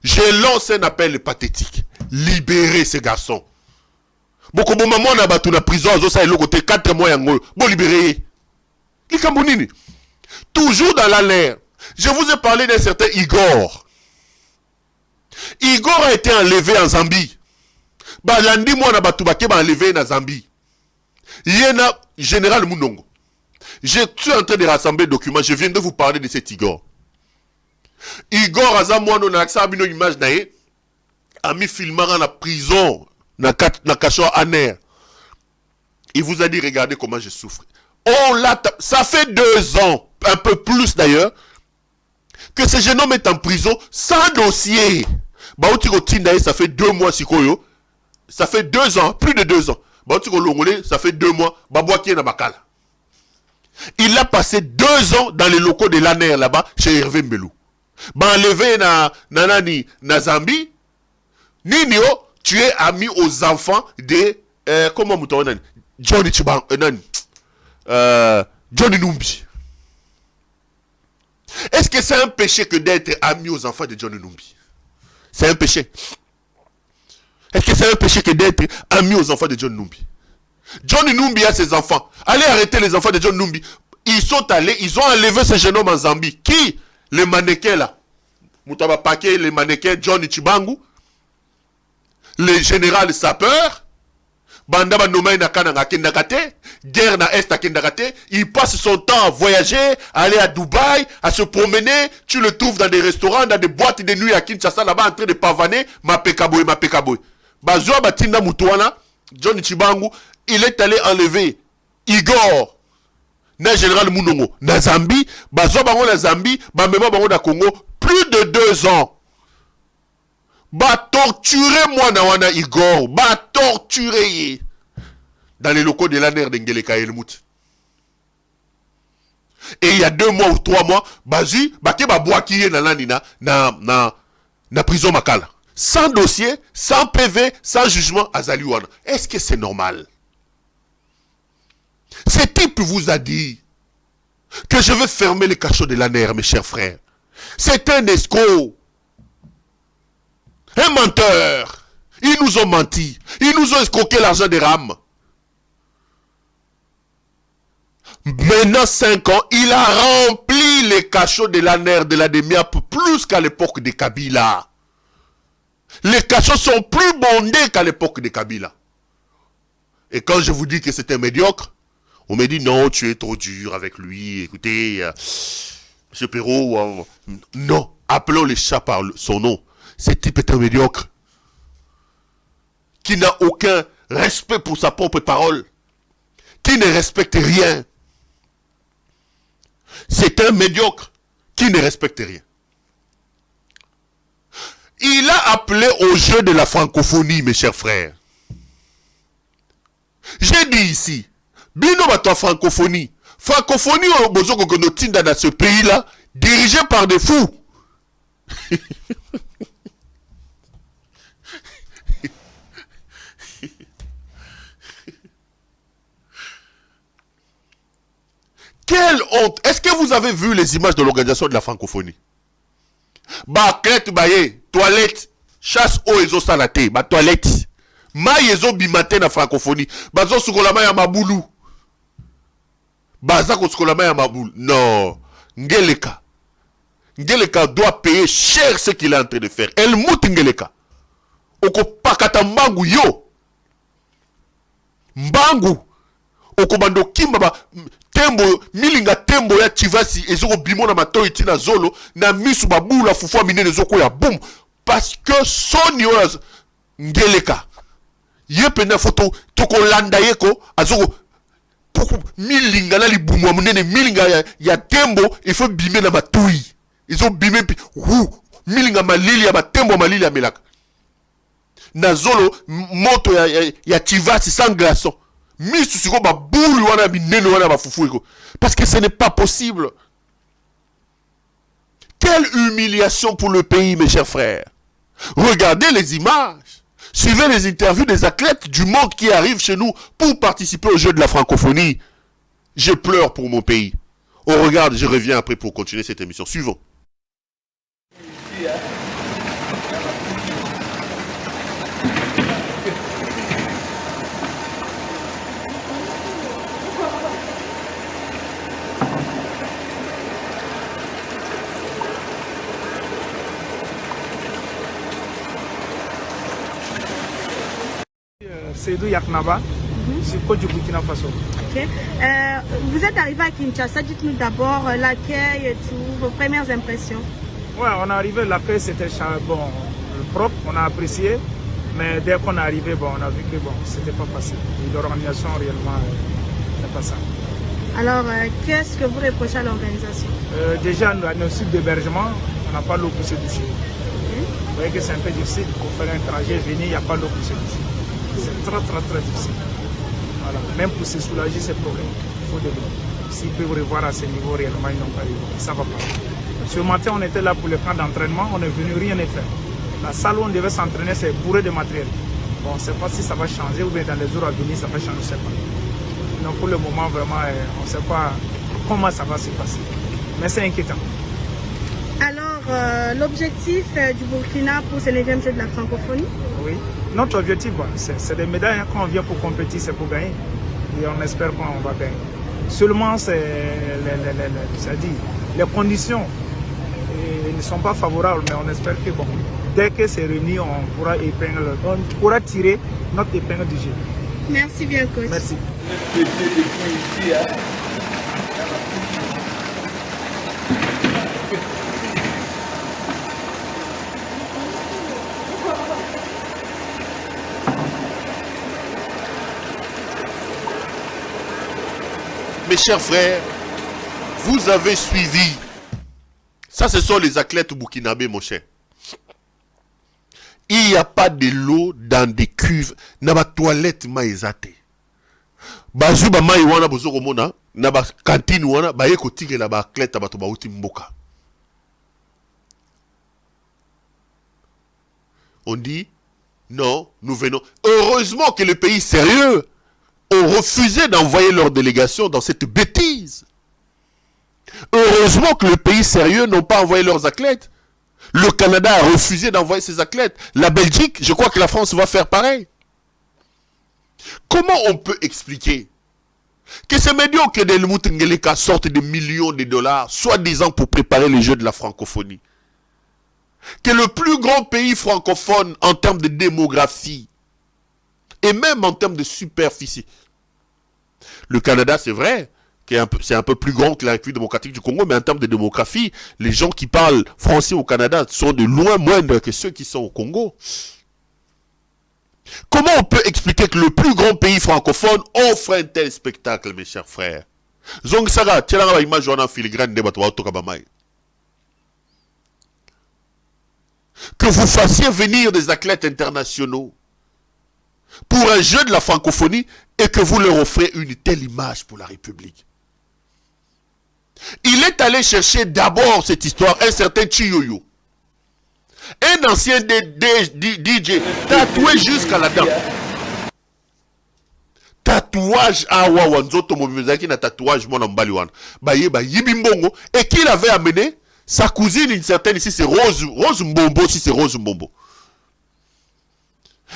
Je lance un appel pathétique. Libérez ces garçons. Beaucoup de maman na batu na prison, zo sa elo côté 4 mois yango. Bon libérer. Likambonini. Toujours dans l'alerte. Je vous ai parlé d'un certain Igor. Igor a été enlevé en Zambie. Balandi moi na batubake ba enlevé en Zambie. Yena général Mounongo. Je suis en train de rassembler des documents. Je viens de vous parler de cet Igor. Igor Azamouano na aksa image nae. A mis filmant en la prison. Na cachot aner. Il vous a dit regardez comment je souffre. On l'a. Ça fait 2 ans. Un peu plus d'ailleurs. Que ce jeune homme est en prison sans dossier. Ça fait 2 mois sikoyo. Ça fait 2 ans. Plus de 2 ans. Ça fait 2 mois. Il a passé 2 ans dans les locaux de l'ANER là-bas chez Hervé Mbelou. Enlevé na Zambie. Nino, tu es ami aux enfants de comment mouton Johnny Chiban Johnny Numbi. Est-ce que c'est un péché que d'être ami aux enfants de Johnny Numbi? C'est un péché. Est-ce que c'est un péché que d'être ami aux enfants de John Numbi? Johnny Numbi a ses enfants. Allez arrêter les enfants de John Numbi. Ils sont allés, ils ont enlevé ce jeune homme en Zambie. Qui? Les mannequins là. Moutaba Paquet, les mannequins Johnny Chibangu. Les généraux sapeurs. Bandaba Nomaï Nakana Kendakate. Guerre na Est à Kendakate. Il passe son temps à voyager, à aller à Dubaï, à se promener. Tu le trouves dans des restaurants, dans des boîtes de nuit à Kinshasa, là-bas en train de pavaner. Ma pekaboy. Bazoa Batinda Moutouana, Johnny Chibangu, il est allé enlever Igor, na général Mounongo, na Zambie, Bazoa Bango na Zambie, Bamema Bango na Congo, plus de 2 ans. Ba torturer moi na wana Igor, ba torturer dans les locaux de l'ANER d'Ngeleka Elmout. Et il y a 2 mois ou 3 mois, Bazu, Bake Babouakiye na landina, na prison Makala. Sans dossier, sans PV, sans jugement à Zaliouana. Est-ce que c'est normal? Ce type vous a dit que je veux fermer les cachots de l'ANER, mes chers frères. C'est un escroc. Un menteur. Ils nous ont menti. Ils nous ont escroqué l'argent des rames. Maintenant 5 ans, il a rempli les cachots de l'ANER, de la DEMIAP, plus qu'à l'époque de Kabila. Les cachots sont plus bondés qu'à l'époque de Kabila. Et quand je vous dis que c'est un médiocre, on me dit non, tu es trop dur avec lui. Écoutez, M. Perrault, non, appelons les chats par son nom. Ce type est un médiocre. Qui n'a aucun respect pour sa propre parole. Qui ne respecte rien. C'est un médiocre qui ne respecte rien. Il a appelé au jeu de la francophonie, mes chers frères. J'ai dit ici, Bino Bato francophonie. Francophonie au Bozoko Gonotinda dans ce pays-là, dirigé par des fous. Quelle honte! Est-ce que vous avez vu les images de l'organisation de la francophonie? Bakret baye, toilette, chasse au ezo salate, ba toilette. Ma yezo bimate na francophonie. Bazo sukolama ya mabulu. Baza ko sukolama ya mabulu. Non. Ngeleka. Ngeleka doit payer cher ce qu'il est en train de faire. El mout Ngeleka. Oko pakata mbangu yo. Mbangu. Oko bando kimba ba tembo milinga tembo ya chivasi ezoko bimona matoi tina zolo na misu babula fufua minene zoko ya boum parce que soni oyo Ngeleka yepena photo toko landa yeko azoko milinga na libumu ya munene milinga ya tembo il faut bime na matoi izo bime pi milinga malili ya batembo malili ya melaka na zolo moto ya chivasi sans glaçon. Parce que ce n'est pas possible. Quelle humiliation pour le pays, mes chers frères. Regardez les images. Suivez les interviews des athlètes du monde qui arrivent chez nous pour participer au jeu de la francophonie. Je pleure pour mon pays. On regarde, je reviens après pour continuer cette émission. Suivons. Seydou Yaknaba, je suis coach du Burkina Faso. Ok. Vous êtes arrivé à Kinshasa, dites-nous d'abord l'accueil et tout, vos premières impressions. Ouais, on est arrivé, l'accueil c'était bon, propre, on a apprécié, mais dès qu'on est arrivé, bon, on a vu que bon, c'était pas facile. L'organisation réellement n'est pas ça. Alors, qu'est-ce que vous reprochez à l'organisation? Déjà, nos sites d'hébergement, on n'a pas l'eau pour se doucher. Vous voyez que c'est un peu difficile pour faire un trajet, venir, il n'y a pas d'eau pour se doucher. C'est très difficile. Voilà. Même pour se soulager ces problèmes, il faut de l'eau. S'ils peuvent revoir à ce niveau, réellement, ils n'ont pas eu. Ça ne va pas. Ce matin, on était là pour le camp d'entraînement, on est venu, rien n'est fait. La salle où on devait s'entraîner, c'est bourré de matériel. Bon, on ne sait pas si ça va changer ou bien dans les jours à venir, ça va changer, je ne sais pas. Donc pour le moment, vraiment, on ne sait pas comment ça va se passer. Mais c'est inquiétant. Alors, l'objectif du Burkina pour ce 9e jeu de la francophonie? Oui, notre objectif, bon, c'est des médailles. Hein. Quand on vient pour compétir, c'est pour gagner. Et on espère qu'on va gagner. Seulement, les conditions ne sont pas favorables, mais on espère que bon, dès que c'est réuni, on pourra tirer notre épingle du jeu. Merci bien, coach. Merci. Mes chers frères, vous avez suivi. Ça, ce sont les athlètes burkinabés, mon cher. Il n'y a pas de l'eau dans des cuves. N'a pas de toilette maïzate. Bazuba maïwana bozoko mona. N'a pas de cantine wana. Baye kotike na ba athlète abato ba uti mboka. On dit, non, nous venons. Heureusement que les pays sérieux ont refusé d'envoyer leur délégation dans cette bêtise. Heureusement que les pays sérieux n'ont pas envoyé leurs athlètes. Le Canada a refusé d'envoyer ses athlètes. La Belgique, je crois que la France va faire pareil. Comment on peut expliquer que ces médiocres de Moutengeleka sortent des millions de dollars, soi-disant pour préparer les Jeux de la francophonie? Que le plus grand pays francophone en termes de démographie et même en termes de superficie. Le Canada, c'est vrai, c'est un peu plus grand que la République démocratique du Congo, mais en termes de démographie, les gens qui parlent français au Canada sont de loin moindres que ceux qui sont au Congo. Comment on peut expliquer que le plus grand pays francophone offre un tel spectacle, mes chers frères? Zong Saga, tiens la image en filigrane de Batoa Tokabamai. Que vous fassiez venir des athlètes internationaux pour un jeu de la francophonie et que vous leur offrez une telle image pour la République. Il est allé chercher d'abord cette histoire, un certain Chiyoyo, un ancien DJ, tatoué jusqu'à la dent. Tatouage à Wawanzoto Momizaki na tatouage mon ambaliwan. Baye Yibimbongo, et qu'il avait amené sa cousine, une certaine ici, c'est Rose Mbombo, si c'est Rose Mbombo.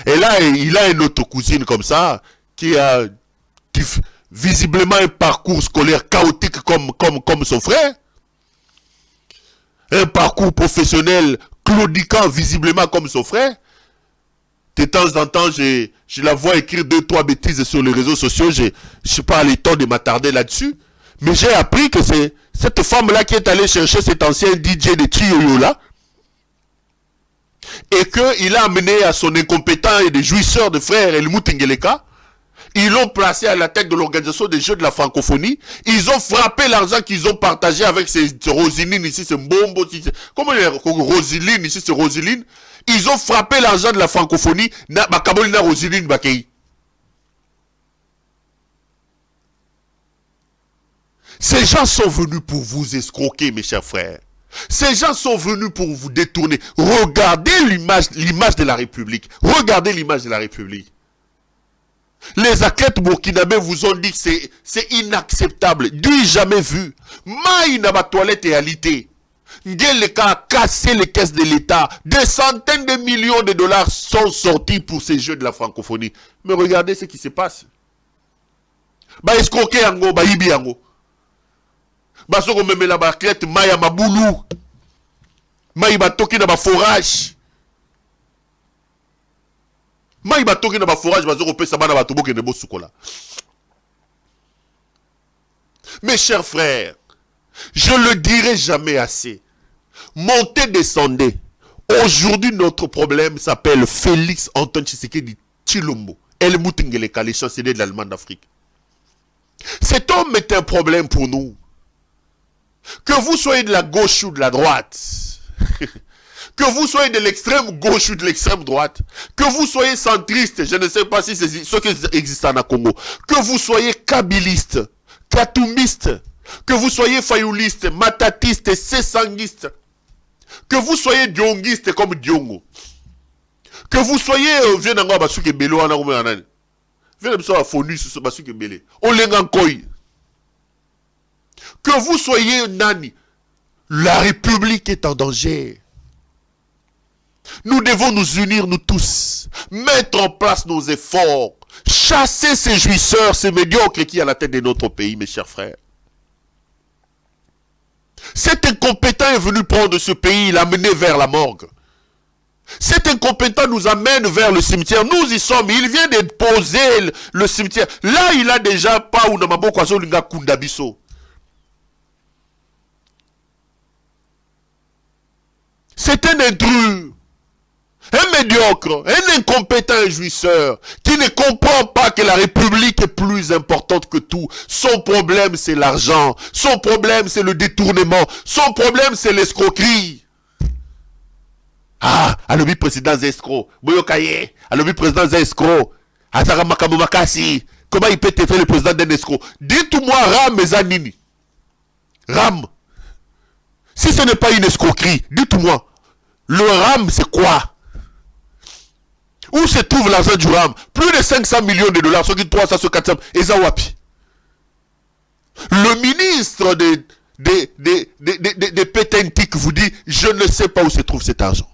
Et là, il a une autre cousine comme ça, qui a visiblement un parcours scolaire chaotique comme son frère. Un parcours professionnel claudiquant visiblement comme son frère. De temps en temps, je la vois écrire 2-3 bêtises sur les réseaux sociaux. Je n'ai pas le temps de m'attarder là-dessus. Mais j'ai appris que c'est cette femme-là qui est allée chercher cet ancien DJ de Chiyoyo là. Et qu'il a amené à son incompétent et des jouisseurs de frères Helmut Ngeleka. Ils l'ont placé à la tête de l'organisation des Jeux de la francophonie. Ils ont frappé l'argent qu'ils ont partagé avec ces Roseline ici, c'est Mbombo. Comment il y a Roseline ici, c'est Roseline. Ils ont frappé l'argent de la francophonie. Bakabolina Roseline Bakei. Ces gens sont venus pour vous escroquer, mes chers frères. Ces gens sont venus pour vous détourner. Regardez l'image de la République. Regardez l'image de la République. Les athlètes burkinabés vous ont dit que c'est inacceptable. Du jamais vu. Maï n'a pas toilette et alité. Ngeleka a cassé les caisses de l'État. Des centaines de millions de dollars sont sortis pour ces Jeux de la francophonie. Mais regardez ce qui se passe. Ba escroquer yango, ba yibi yango. Basoko memela ba athlète Maya Maboulou. Maïba toki na ba forage. Mai batoki na ba forage bazoko pesa bana bato bokende bosukola. Mes chers frères, je le dirai jamais assez. Montez, descendez. Aujourd'hui, notre problème s'appelle Félix Antoine Tshisekedi Tshilombo. Helmut Ngeleka, le chancelier de l'Allemagne d'Afrique. Cet homme est un problème pour nous. Que vous soyez de la gauche ou de la droite, que vous soyez de l'extrême gauche ou de l'extrême droite, que vous soyez centriste, je ne sais pas si c'est ce qui existe en Congo, que vous soyez kabiliste, katoumiste, que vous soyez fayouliste, matatiste, sessanguiste, que vous soyez dionguiste comme Diongo, que vous soyez que vous soyez nani, la République est en danger. Nous devons nous unir, nous tous, mettre en place nos efforts, chasser ces jouisseurs, ces médiocres qui sont à la tête de notre pays, mes chers frères. Cet incompétent est venu prendre ce pays, l'amener vers la morgue. Cet incompétent nous amène vers le cimetière. Nous y sommes. Il vient de poser le cimetière. Là, il a déjà pas ou namaboko azolinga kundabiso. C'est un intrus, un médiocre, un incompétent jouisseur qui ne comprend pas que la République est plus importante que tout. Son problème, c'est l'argent. Son problème, c'est le détournement. Son problème, c'est l'escroquerie. Ah, alobi président Zescro, Boyokaye, alobi président Zescro, Azara Makamou Makasi, comment il peut être le président d'un escroc? Dites-moi, Ram et Zanini. Ram. Si ce n'est pas une escroquerie, dites-moi, le RAM c'est quoi? Où se trouve l'argent du RAM? Plus de 500 millions de dollars, ce qui 300, ce 400, et Zawapi. Le ministre des Pétentiques vous dit, je ne sais pas où se trouve cet argent.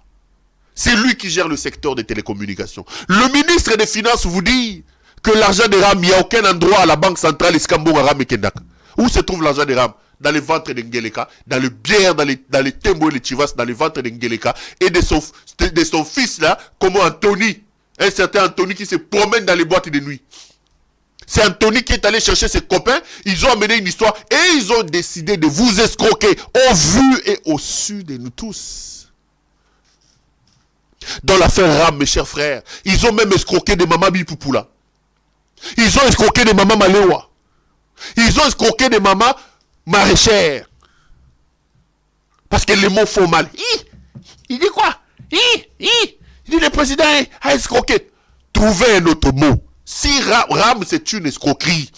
C'est lui qui gère le secteur des télécommunications. Le ministre des Finances vous dit que l'argent des RAM, il n'y a aucun endroit à la Banque centrale Escambon, RAM et Kendak. Où se trouve l'argent des RAM? Dans les ventres de Ngeleka, dans le bière, dans les tembo et les chivas, dans les ventres de Ngeleka, et de son fils là, comme Anthony, un certain Anthony qui se promène dans les boîtes de nuit. C'est Anthony qui est allé chercher ses copains, ils ont amené une histoire, et ils ont décidé de vous escroquer, au vu et au su de nous tous. Dans l'affaire Ram, mes chers frères, ils ont même escroqué des mamans Bipoupoula. Ils ont escroqué des mamans Malewa. Ils ont escroqué des mamans maraîchères. Parce que les mots font mal. Il dit quoi? Il dit le président a escroqué. Trouvez un autre mot. Si Ram c'est une escroquerie.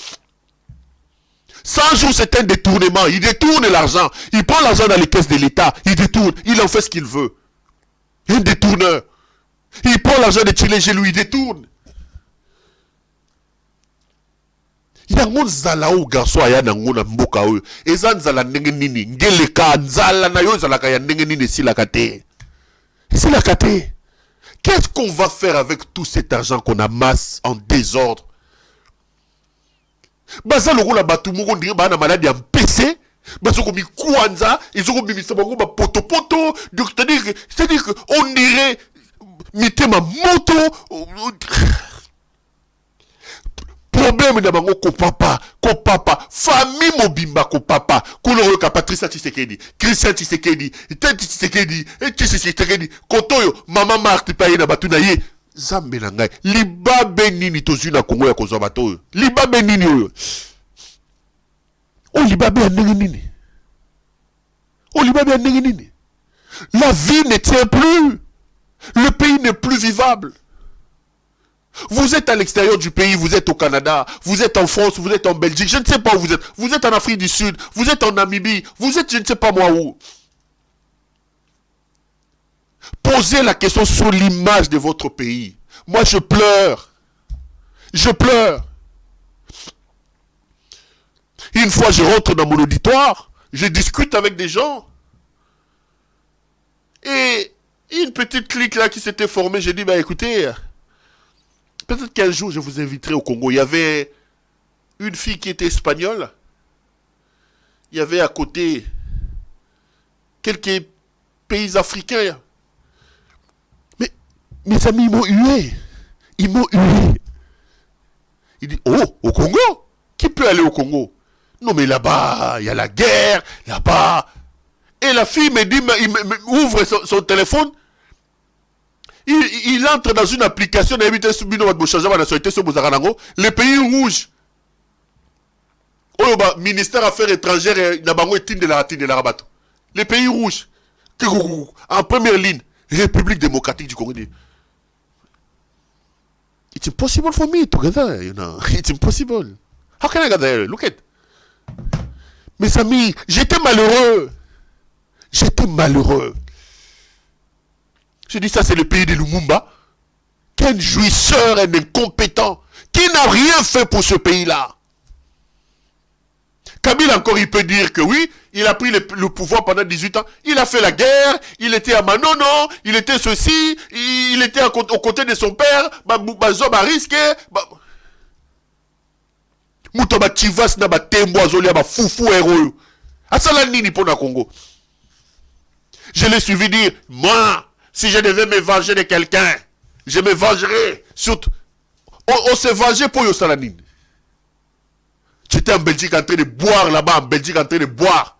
100 jours c'est un détournement. Il détourne l'argent. Il prend l'argent dans les caisses de l'État. Il détourne. Il en fait ce qu'il veut. Un détourneur. Il prend l'argent de Chile chez lui. Il détourne. Il y a un zala ou garçon aya nangona mboka oyo. Eza nzala ndenge nini ngeleka nzala na yo zala kaya ndenge nini si la kate. Si la kate. Qu'est-ce qu'on va faire avec tout cet argent qu'on amasse en désordre? Baza loko la batu moko ndire ba na maladie en PC. Bazo ko mi kwanza, ils ont mis ça bango ba poto. Donc c'est-à-dire que on dirait mitema moto. Problème na bango ko papa, famille mobimba ko papa, ko lo ka Patricia Tshisekedi, Christian Tshisekedi, Tati Tshisekedi, kotoyo mama Marthe paye na batu na ye, zambe na ngai, libabe nini tozu na Kongo ya kozwa batoyo, libabe nini oyo. O libabe ya ndenge nini? O libabe ya ndenge nini? La vie ne tient plus. Le pays n'est plus vivable. Vous êtes à l'extérieur du pays, vous êtes au Canada, vous êtes en France, vous êtes en Belgique, je ne sais pas où vous êtes. Vous êtes en Afrique du Sud, vous êtes en Namibie, vous êtes je ne sais pas moi où. Posez la question sur l'image de votre pays. Moi je pleure. Je pleure. Une fois je rentre dans mon auditoire, je discute avec des gens. Et une petite clique là qui s'était formée, j'ai dit, bah écoutez... Peut-être qu'un jour, je vous inviterai au Congo. Il y avait une fille qui était espagnole. Il y avait à côté quelques pays africains. Mais mes amis m'ont hué. Ils m'ont hué. Il dit, oh, au Congo? Qui peut aller au Congo? Non, mais là-bas, il y a la guerre, là-bas. Et la fille me dit, ouvre son téléphone. Il entre dans une application, le pays rouge. Le ministère des Affaires étrangères, les pays rouges. En première ligne, République démocratique du Congo. It's impossible for me to get there, you know. It's impossible. How can I get there? Look at. Mes amis, j'étais malheureux. J'étais malheureux. Je dis ça, c'est le pays de Lumumba. Quel jouisseur et incompétent. Qui n'a rien fait pour ce pays-là. Kabila encore, il peut dire que oui, il a pris le pouvoir pendant 18 ans. Il a fait la guerre, il était à Manono, il était ceci, il était aux côtés de son père, Bazoba risqué. Mutoba Chivas na ba tembo azolia ba foufou héros. Asala nini pour na Congo. Je l'ai suivi dire, moi, si je devais me venger de quelqu'un, je me vengerai. Surtout, on s'est vengé pour Yosalanine. J'étais en Belgique en train de boire là-bas, en Belgique en train de boire.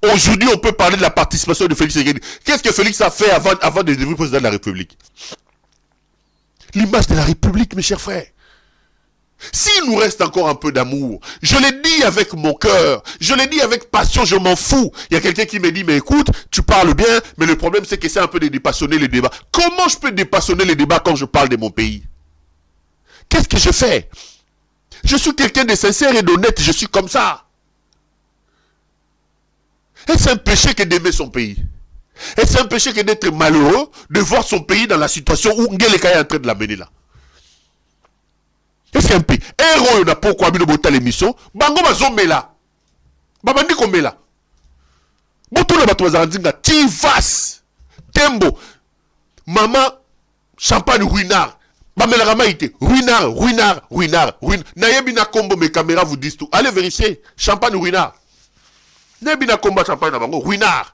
Aujourd'hui, on peut parler de la participation de Félix Tshisekedi. Qu'est-ce que Félix a fait avant de devenir président de la République? L'image de la République, mes chers frères. S'il nous reste encore un peu d'amour, je l'ai dit avec mon cœur, je l'ai dit avec passion, je m'en fous. Il y a quelqu'un qui me dit, mais écoute, tu parles bien, mais le problème c'est que c'est un peu de dépassionner les débats. Comment je peux dépassionner les débats quand je parle de mon pays? Qu'est-ce que je fais? Je suis quelqu'un de sincère et d'honnête, je suis comme ça. Est-ce un péché que d'aimer son pays? Est-ce un péché que d'être malheureux, de voir son pays dans la situation où Ngeleka est en train de l'amener là? Est-ce qu'un pays? Héros, n'a pas pourquoi nous botter l'émission. Bango bazomela. Babandi komela. Botou le bateau zandinga. Tivas. Tembo. Maman. Champagne ruinard. Bamela ramaïté. Ruinard. Nayebi na kombo, mes caméras vous disent tout. Allez vérifier. Champagne ruinard. Nayebi na kombo champagne na bango. Ruinard.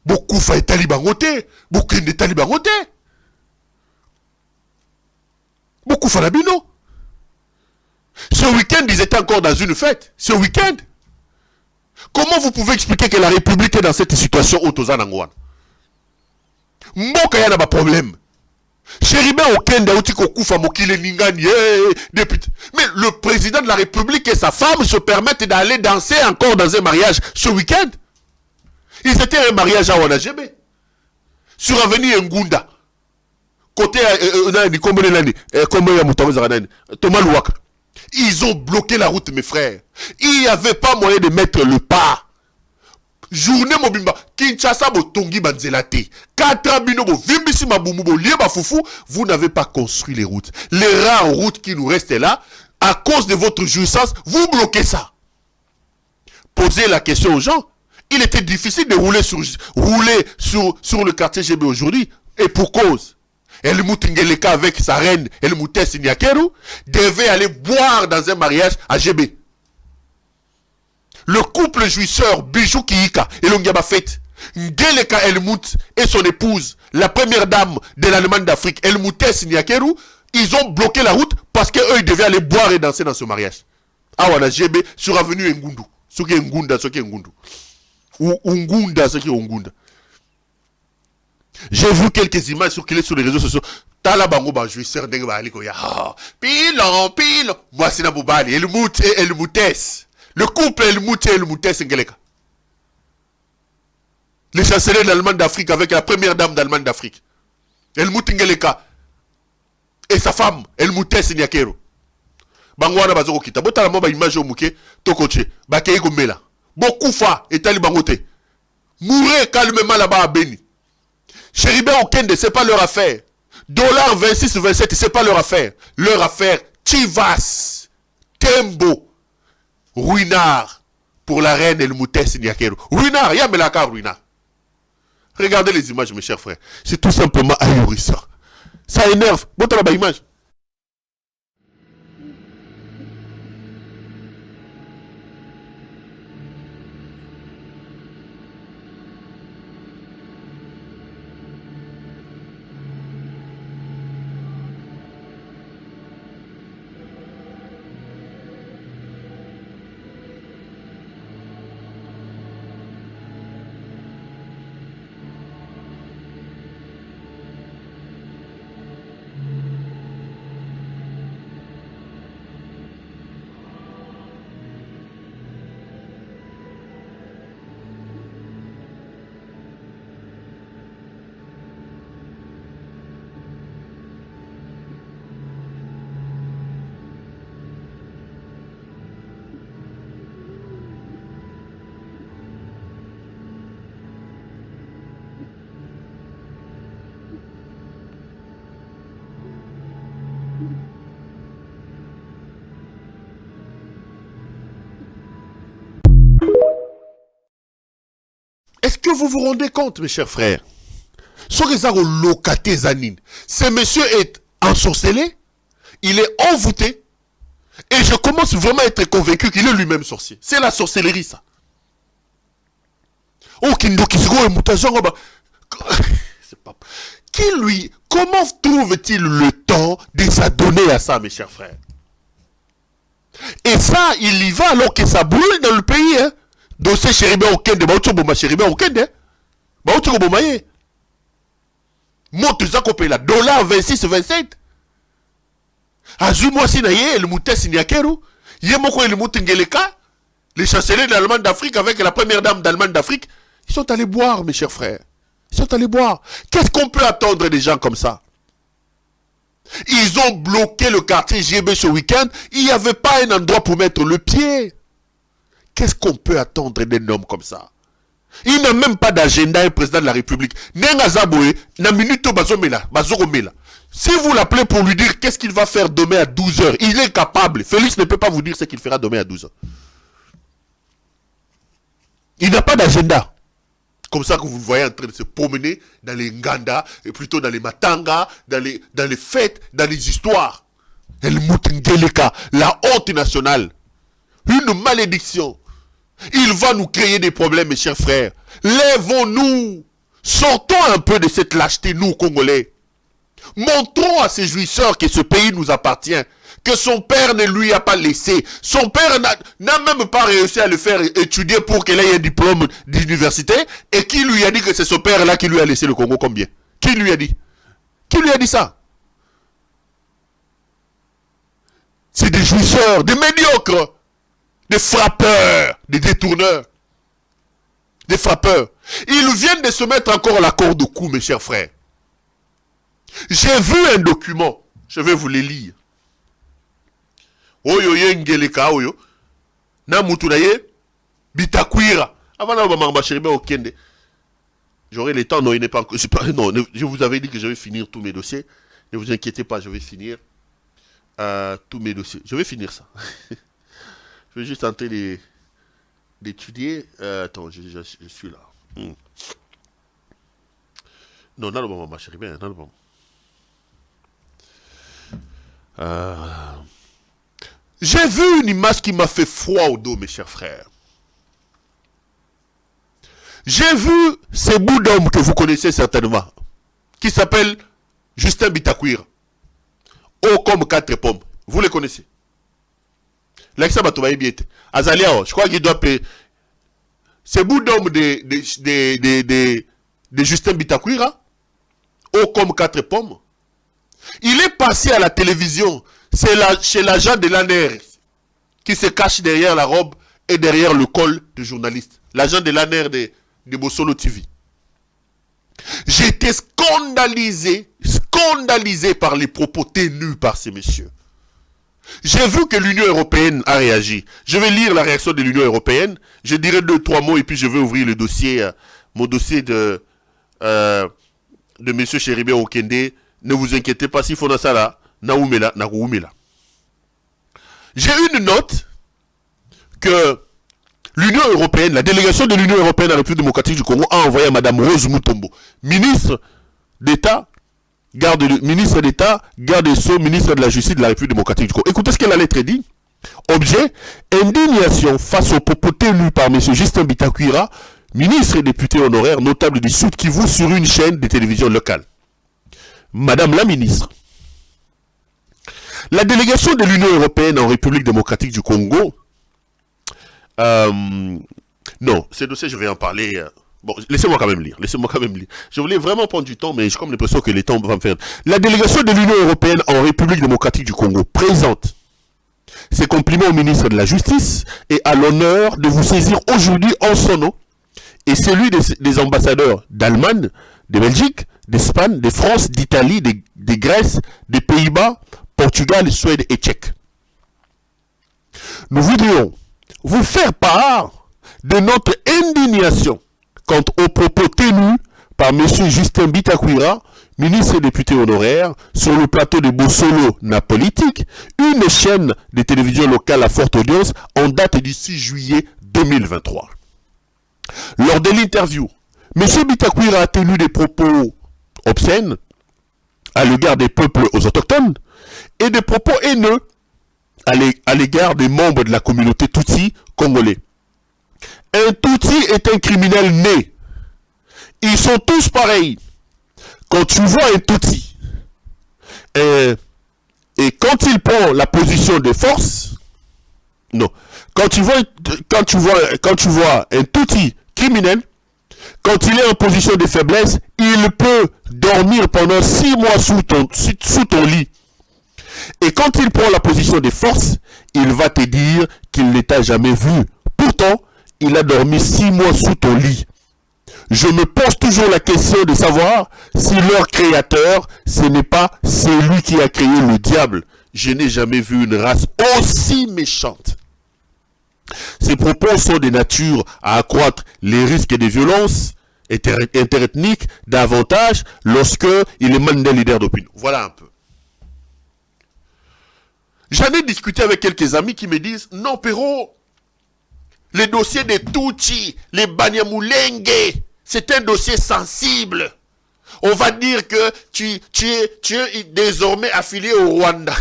Beaucoup fa etali bangote. Beaucoup de tali bangote. Beaucoup Falabino. Ce week-end, ils étaient encore dans une fête. Ce week-end. Comment vous pouvez expliquer que la République est dans cette situation au Tozanangouane? Mboka yana ba problème. Chéribé au Kenda, Outiko Koufa Mokile Ningani, député. Mais le président de la République et sa femme se permettent d'aller danser encore dans un mariage ce week-end. Ils étaient à un mariage à Wanajebe. Sur avenue Ngunda. Côté ils ont bloqué la route, mes frères. Il n'y avait pas moyen de mettre le pas. Journée Mobimba, Kinshasa Botongi Banzelate, Katrabino Vimbisi Mabumubo, Lieba Foufou, vous n'avez pas construit les routes. Les rares routes qui nous restaient là, à cause de votre jouissance, vous bloquez ça. Posez la question aux gens. Il était difficile de rouler sur le quartier GB aujourd'hui. Et pour cause. Helmut Ngeleka avec sa reine Helmut Signakeru devait aller boire dans un mariage à GB. Le couple jouisseur Bijou Kiika et Longiaba Fête, Ngeleka Helmut et son épouse, la première dame de l'Allemagne d'Afrique, Helmut Signakeru, ils ont bloqué la route parce qu'eux ils devaient aller boire et danser dans ce mariage. Ah voilà, GB sur avenue Ngundu. Ce qui est Ngunda, ce qui est Ngundu. Ou Ngunda, ce qui est Ngunda. J'ai vu quelques images circuler sur les réseaux sociaux. Talabango ba jouisseur dengue ba aliko ya. Pilon. Moi c'est Naboubali. Helmut et Helmutes. Le couple Helmut et Helmutes Ngeleka. Le chancelier d'Allemagne d'Afrique avec la première dame d'Allemagne d'Afrique. Helmut Ngeleka. Et sa femme, Helmutes Nyakero. Bangwana bazoko kita. Botala mo ba image au muke. Tokoche. Bakei gomela. Beaucoup fa. Etali bangote. Mourir calmement là-bas à Beni. Chéribé au Kende, c'est pas leur affaire. Dollar 26 ou 27, c'est pas leur affaire. Leur affaire, Chivas, Tembo, Ruinard, pour la reine Helmutes Nyakero. Ruinard, Yamelaka Ruinard. Regardez les images, mes chers frères. C'est tout simplement ahurissant. Ça énerve. Bon, t'as la image. Est-ce que vous vous rendez compte, mes chers frères? Ce monsieur est ensorcelé, il est envoûté, et je commence vraiment à être convaincu qu'il est lui-même sorcier. C'est la sorcellerie, ça. Oh, c'est pas... Comment trouve-t-il le temps de s'adonner à ça, mes chers frères? Et ça, il y va alors que ça brûle dans le pays, hein. Dossier Chéribé Okende, Chéribé Okende, monte ça qu'on paye la dollar 26 27. Azuma Sinaye, le Mouté Signakeru, Yemoko et le Moutingeleka, les chanceliers de l'Allemagne d'Afrique avec la première dame d'Allemagne d'Afrique, ils sont allés boire, mes chers frères. Ils sont allés boire. Qu'est-ce qu'on peut attendre des gens comme ça? Ils ont bloqué le quartier GB ce week-end. Il n'y avait pas un endroit pour mettre le pied. Qu'est-ce qu'on peut attendre d'un homme comme ça? Il n'a même pas d'agenda, un président de la République. Si vous l'appelez pour lui dire qu'est-ce qu'il va faire demain à 12h, il est capable. Félix ne peut pas vous dire ce qu'il fera demain à 12h. Il n'a pas d'agenda. Comme ça que vous le voyez en train de se promener dans les Nganda, et plutôt dans les Matanga, dans les fêtes, dans les histoires. El Moutingeleka, la honte nationale. Une malédiction. Il va nous créer des problèmes, mes chers frères. Lèvons-nous. Sortons un peu de cette lâcheté, nous, Congolais. Montrons à ces jouisseurs que ce pays nous appartient. Que son père ne lui a pas laissé. Son père n'a même pas réussi à le faire étudier pour qu'il ait un diplôme d'université. Et qui lui a dit que c'est son père-là qui lui a laissé le Congo combien? Qui lui a dit? Qui lui a dit ça? C'est des jouisseurs, des médiocres, des frappeurs, des détourneurs, des frappeurs. Ils viennent de se mettre encore la corde au cou, mes chers frères. J'ai vu un document, je vais vous le lire. Oyo yengeleka oyo na mutunaye bitakwira avant na bamamba Chéribé Okende. J'aurai le temps, non, il n'est pas encore, non, je vous avais dit que je vais finir tous mes dossiers. Ne vous inquiétez pas, je vais finir tous mes dossiers. Je vais finir ça. Je vais juste tenter d'étudier. Attends, je suis là. Non, non, non, ma chérie, non, non. J'ai vu une image qui m'a fait froid au dos, mes chers frères. J'ai vu ce bout d'homme que vous connaissez certainement, qui s'appelle Justin Bitakwira. Haut comme 4 pommes. Vous le connaissez. L'accent Batobaye Biete. Azalia, je crois qu'il doit payer. Ce bout d'homme de Justin Bitakwira, haut comme 4 pommes, il est passé à la télévision. C'est chez l'agent de l'ANR qui se cache derrière la robe et derrière le col de journaliste. L'agent de l'ANR de Bossolo TV. J'étais scandalisé par les propos tenus par ces messieurs. J'ai vu que l'Union européenne a réagi. Je vais lire la réaction de l'Union européenne. Je dirai 2-3 mots et puis je vais ouvrir le dossier, mon dossier de M. Chéribé Okende. Ne vous inquiétez pas, s'il faut dans ça là, Naoumela. J'ai une note que l'Union européenne, la délégation de l'Union européenne à la République démocratique du Congo a envoyé à Mme Rose Mutombo, ministre d'État, garde des Sceaux, ministre de la Justice de la République démocratique du Congo. Écoutez ce que la lettre dit. Objet, indignation face aux propos tenus par M. Justin Bitakwira, ministre et député honoraire notable du Sud Kivu sur une chaîne de télévision locale. Madame la ministre, la délégation de l'Union européenne en République démocratique du Congo, non, ces dossiers, je vais en parler. Bon, laissez-moi quand même lire. Je voulais vraiment prendre du temps, mais j'ai comme l'impression que le temps va me faire. La délégation de l'Union européenne en République démocratique du Congo présente ses compliments au ministre de la Justice et a l'honneur de vous saisir aujourd'hui en son nom et celui des ambassadeurs d'Allemagne, de Belgique, d'Espagne, de France, d'Italie, de Grèce, des Pays-Bas, Portugal, Suède et Tchèque. Nous voudrions vous faire part de notre indignation quant aux propos tenus par M. Justin Bitakwira, ministre et député honoraire, sur le plateau de Bossolo Napolitique, une chaîne de télévision locale à forte audience en date du 6 juillet 2023. Lors de l'interview, M. Bitakwira a tenu des propos obscènes à l'égard des peuples autochtones et des propos haineux à l'égard des membres de la communauté Tutsi congolais. Un Tutsi est un criminel né. Ils sont tous pareils. Quand tu vois un Tutsi et quand il prend la position de force, non. Quand tu vois un Tutsi criminel, quand il est en position de faiblesse, il peut dormir pendant 6 mois sous ton lit. Et quand il prend la position de force, il va te dire qu'il ne t'a jamais vu. Pourtant, il a dormi 6 mois sous ton lit. Je me pose toujours la question de savoir si leur créateur, ce n'est pas celui qui a créé le diable. Je n'ai jamais vu une race aussi méchante. Ces propos sont de nature à accroître les risques de violences interethniques davantage lorsque il émane d'un leader d'opinion. Voilà un peu. J'en ai discuté avec quelques amis qui me disent, non Perrault, les dossiers des Tutsi, les Banyamulenge, c'est un dossier sensible. On va dire que tu es désormais affilié au Rwanda.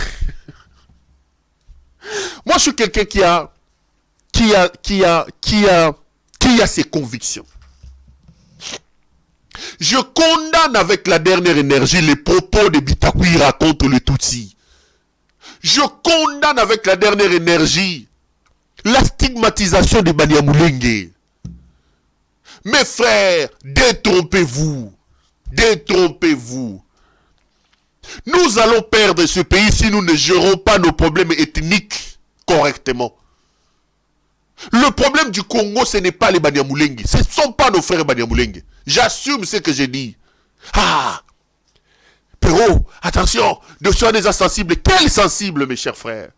Moi, je suis quelqu'un qui a ses convictions. Je condamne avec la dernière énergie les propos de Bitakwira contre le Tutsi. Je condamne avec la dernière énergie la stigmatisation des Banyamulenge. Mes frères, détrompez-vous. Détrompez-vous. Nous allons perdre ce pays si nous ne gérons pas nos problèmes ethniques correctement. Le problème du Congo, ce n'est pas les Banyamulenge. Ce ne sont pas nos frères Banyamulenge. J'assume ce que j'ai dit. Ah! Perrault, attention, de soins des insensibles. Quels sensibles, mes chers frères?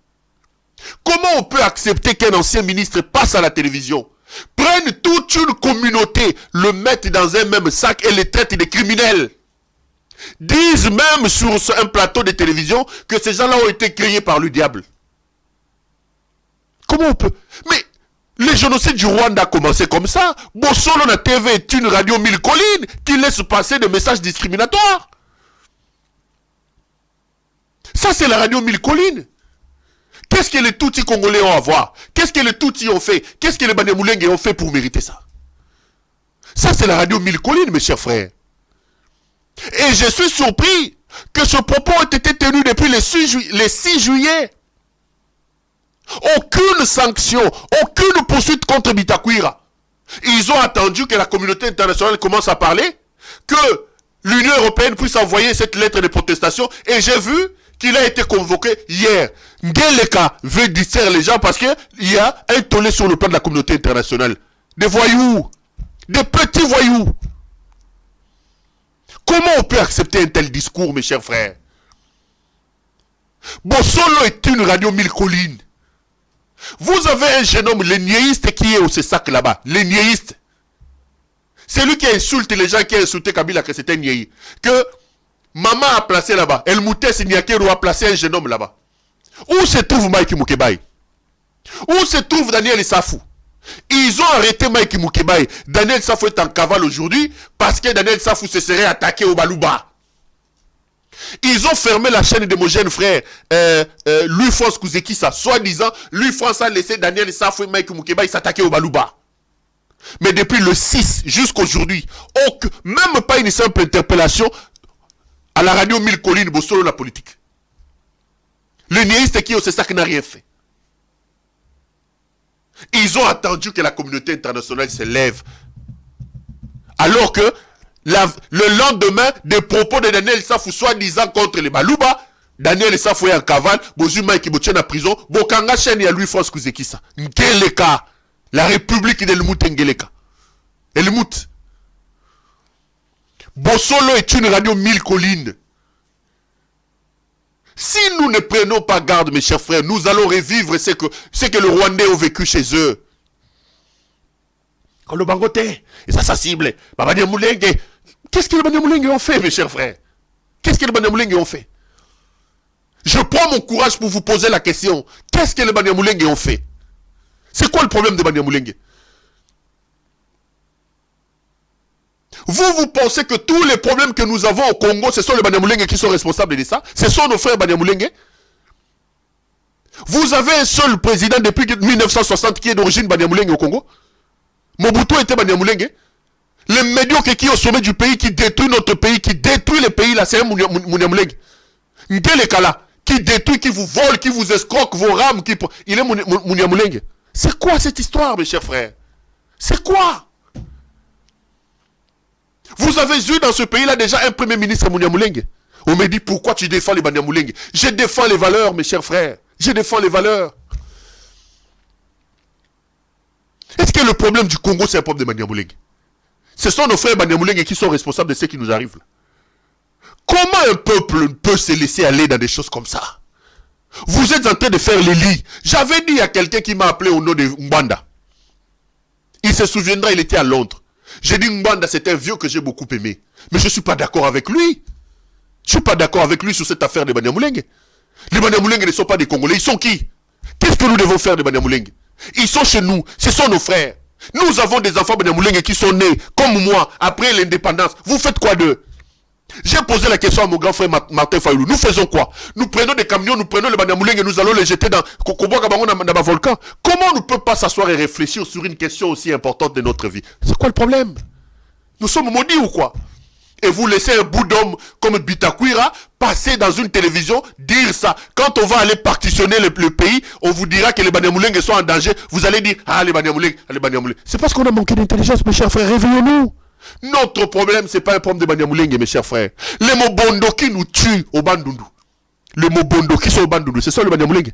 Comment on peut accepter qu'un ancien ministre passe à la télévision, prenne toute une communauté, le mette dans un même sac et les traite de criminels? Disent même sur un plateau de télévision que ces gens-là ont été créés par le diable. Comment on peut? Mais le génocide du Rwanda a commencé comme ça. Bossolo na TV est une radio 1000 collines qui laisse passer des messages discriminatoires. Ça, c'est la radio 1000 collines. Qu'est-ce que les Tutsis congolais ont à voir? Qu'est-ce que les Tutsis ont fait? Qu'est-ce que les Banyamulenge ont fait pour mériter ça? Ça, c'est la radio 1000 collines, mes chers frères. Et je suis surpris que ce propos ait été tenu depuis le 6 juillet. Aucune sanction, aucune poursuite contre Bitakwira. Ils ont attendu que la communauté internationale commence à parler, que l'Union européenne puisse envoyer cette lettre de protestation, et j'ai vu qu'il a été convoqué hier. Ngeleka veut distraire les gens parce qu'il y a un tollé sur le plan de la communauté internationale. Des voyous, des petits voyous. Comment on peut accepter un tel discours, mes chers frères? Bossolo est une radio 1000 collines. Vous avez un jeune homme, le niéiste qui est au CESAC là-bas. Le niéiste. C'est lui qui insulte les gens qui a insulté Kabila que c'était un niéi. Que maman a placé là-bas. El Moutès Niakeru a placé un jeune homme là-bas. Où se trouve Mike Mukebai? Où se trouve Daniel Safou? Ils ont arrêté Mike Mukebai. Daniel Safou est en cavale aujourd'hui parce que Daniel Safou se serait attaqué au Balouba. Ils ont fermé la chaîne de mon jeune frère Louis-France Kouzekissa. Soi-disant, Louis-France a laissé Daniel Safou et Mike Mukebai s'attaquer au Balouba. Mais depuis le 6 jusqu'aujourd'hui, même pas une simple interpellation à la radio 1000 collines, Bossolo la politique. Le niéiste qui c'est ça qui n'a rien fait. Ils ont attendu que la communauté internationale se lève. Alors que le lendemain des propos de Daniel Safou soi-disant contre les Balouba, Daniel Safou est en cavale, Bozuma qui est en prison, Bokanga Chen et Louis-France Kouzekissa. Ngeleka. La République d'Elmout Ngeleka. Elmout. Bossolo est une radio 1000 collines. Si nous ne prenons pas garde, mes chers frères, nous allons revivre ce que le Rwandais ont vécu chez eux. Quand le Bangote, et ça sensible, Banyamulenge. Qu'est-ce que les Banyamulenge ont fait, mes chers frères? Qu'est-ce que les Banyamulenge ont fait? Je prends mon courage pour vous poser la question. Qu'est-ce que les Banyamulenge ont fait? C'est quoi le problème des Banyamulenge? Vous pensez que tous les problèmes que nous avons au Congo, ce sont les Banyamulenge qui sont responsables de ça? Ce sont nos frères Banyamulenge? Vous avez un seul président depuis 1960 qui est d'origine Banyamulenge au Congo? Mobutu était Banyamulenge. Les médiocres qui est au sommet du pays, qui détruit notre pays, qui détruit les pays là, c'est un Munyamulenge. Quel est Kala qui détruit, qui vous vole, qui vous escroque vos rames, il est Munyamulenge. C'est quoi cette histoire, mes chers frères? C'est quoi? Vous avez eu dans ce pays-là déjà un premier ministre Munyamulenge. On me dit pourquoi tu défends les Banyamulenge? Je défends les valeurs, mes chers frères. Je défends les valeurs. Est-ce que le problème du Congo, c'est un problème de Banyamulenge? Ce sont nos frères Banyamulenge qui sont responsables de ce qui nous arrive là. Comment un peuple peut se laisser aller dans des choses comme ça? Vous êtes en train de faire les lits. J'avais dit à quelqu'un qui m'a appelé au nom de Mbanda. Il se souviendra, il était à Londres. J'ai dit Mbanda, c'est un vieux que j'ai beaucoup aimé. Mais je ne suis pas d'accord avec lui. Je ne suis pas d'accord avec lui sur cette affaire des Banyamulenge. Les Banyamulenge ne sont pas des Congolais. Ils sont qui? Qu'est-ce que nous devons faire des Banyamulenge? Ils sont chez nous. Ce sont nos frères. Nous avons des enfants Banyamulenge qui sont nés, comme moi, après l'indépendance. Vous faites quoi d'eux? J'ai posé la question à mon grand frère Martin Fayoulou. Nous faisons quoi? Nous prenons des camions, nous prenons les Banyamulenge et nous allons les jeter dans un volcan. Comment on ne peut pas s'asseoir et réfléchir sur une question aussi importante de notre vie? C'est quoi le problème? Nous sommes maudits ou quoi? Et vous laissez un bout d'homme comme Bitakwira passer dans une télévision, dire ça. Quand on va aller partitionner le pays, on vous dira que les Banyamulenge sont en danger. Vous allez dire, ah les Banyamulenge, les Banyamulenge. C'est parce qu'on a manqué d'intelligence, mes chers frères. Réveillons-nous. Notre problème, ce n'est pas un problème de Banyamulenge, mes chers frères. Les Mobondo qui nous tuent au Bandundu. Les Mobondo qui sont au Bandundu, ce sont les Banyamulenge.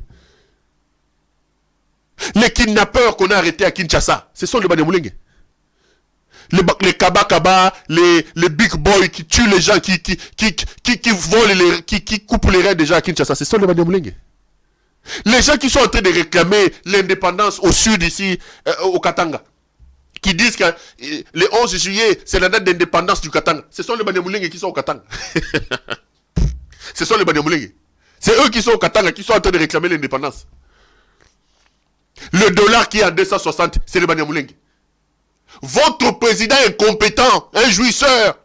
Les kidnappeurs qu'on a arrêtés à Kinshasa, ce sont les Banyamulenge. Les Kaba, les big boys qui tuent les gens, qui volent, qui coupent les reins des gens à Kinshasa, ce sont les Banyamulenge. Les gens qui sont en train de réclamer l'indépendance au sud ici, au Katanga, qui disent que le 11 juillet, c'est la date d'indépendance du Katanga. Ce sont les Banyamulenge qui sont au Katanga. Ce sont les Banyamulenge. C'est eux qui sont au Katanga, qui sont en train de réclamer l'indépendance. Le dollar qui est à 260, c'est les Banyamulenge. Votre président incompétent, un jouisseur,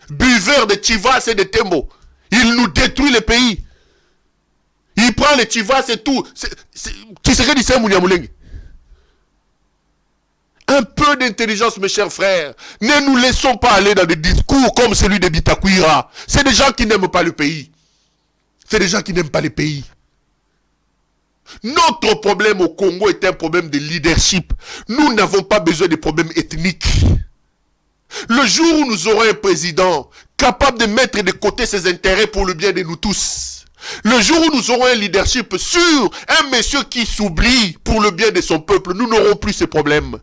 buveur de Chivas et de Tembo, il nous détruit le pays. Il prend les Chivas et tout. Tu sais que c'est un Munyamulenge. Un peu d'intelligence, mes chers frères. Ne nous laissons pas aller dans des discours comme celui de Bitakwira. C'est des gens qui n'aiment pas le pays. C'est des gens qui n'aiment pas le pays. Notre problème au Congo est un problème de leadership. Nous n'avons pas besoin de problèmes ethniques. Le jour où nous aurons un président capable de mettre de côté ses intérêts pour le bien de nous tous, le jour où nous aurons un leadership sûr, un monsieur qui s'oublie pour le bien de son peuple, nous n'aurons plus ces problèmes.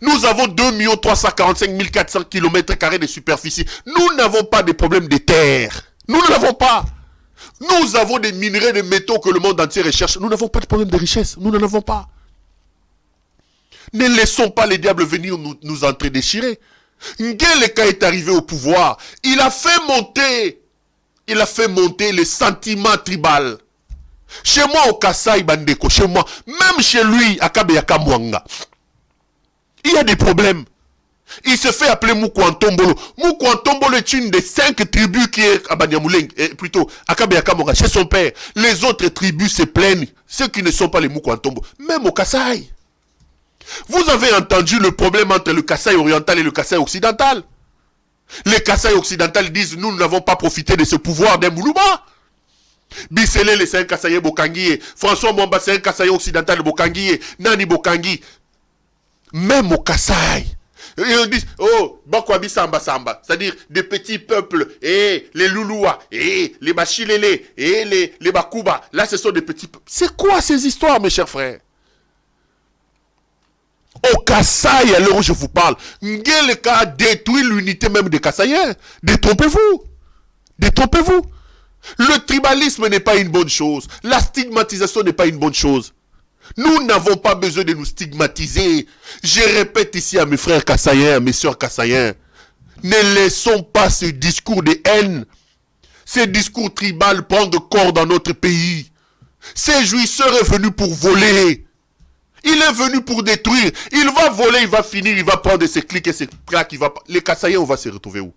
Nous avons 2 345 400 km² de superficie. Nous n'avons pas de problème de terre. Nous ne l'avons pas. Nous avons des minerais, des métaux que le monde entier recherche. Nous n'avons pas de problème de richesse. Nous n'en avons pas. Ne laissons pas les diables venir nous entre-déchirer. Ngeleka est arrivé au pouvoir. Il a fait monter le sentiment tribal. Chez moi au Kasai Bandeko, chez moi, même chez lui, à Kabeyaka Mwanga, il y a des problèmes. Il se fait appeler Mukwantombolo. Mukwantombolo est une des 5 tribus qui est à Banyamulenge, plutôt à Kabeyaka Mwanga, chez son père. Les autres tribus se plaignent, ceux qui ne sont pas les Mukwantombo, même au Kasai. Vous avez entendu le problème entre le Kasai oriental et le Kasai occidental. Les Kasai occidentaux disent, nous n'avons pas profité de ce pouvoir d'un Moulouba. Bissele, c'est un Kasaïe Bokangi. François Mwamba, c'est un Kasaïe occidental Bokangi. Nani Bokangi. Même au Kasai. Et on dit, oh, Bakwabi Samba Samba. C'est-à-dire des petits peuples. Et les Louloua. Et les Bachilele. Et les Bakuba. Là, ce sont des petits peuples. C'est quoi ces histoires, mes chers frères? Au Kasaï, à l'heure où je vous parle, Ngeleka a détruit l'unité même des Kasaïens. Détrompez-vous. Détrompez-vous. Le tribalisme n'est pas une bonne chose. La stigmatisation n'est pas une bonne chose. Nous n'avons pas besoin de nous stigmatiser. Je répète ici à mes frères Kasaïens, à mes sœurs Kasaïens, ne laissons pas ce discours de haine, ce discours tribal prendre corps dans notre pays. Ces jouisseurs sont venus pour voler. Il est venu pour détruire. Il va voler, il va finir, il va prendre ses clics et ses claques. Les Kassaïens, on va se retrouver où?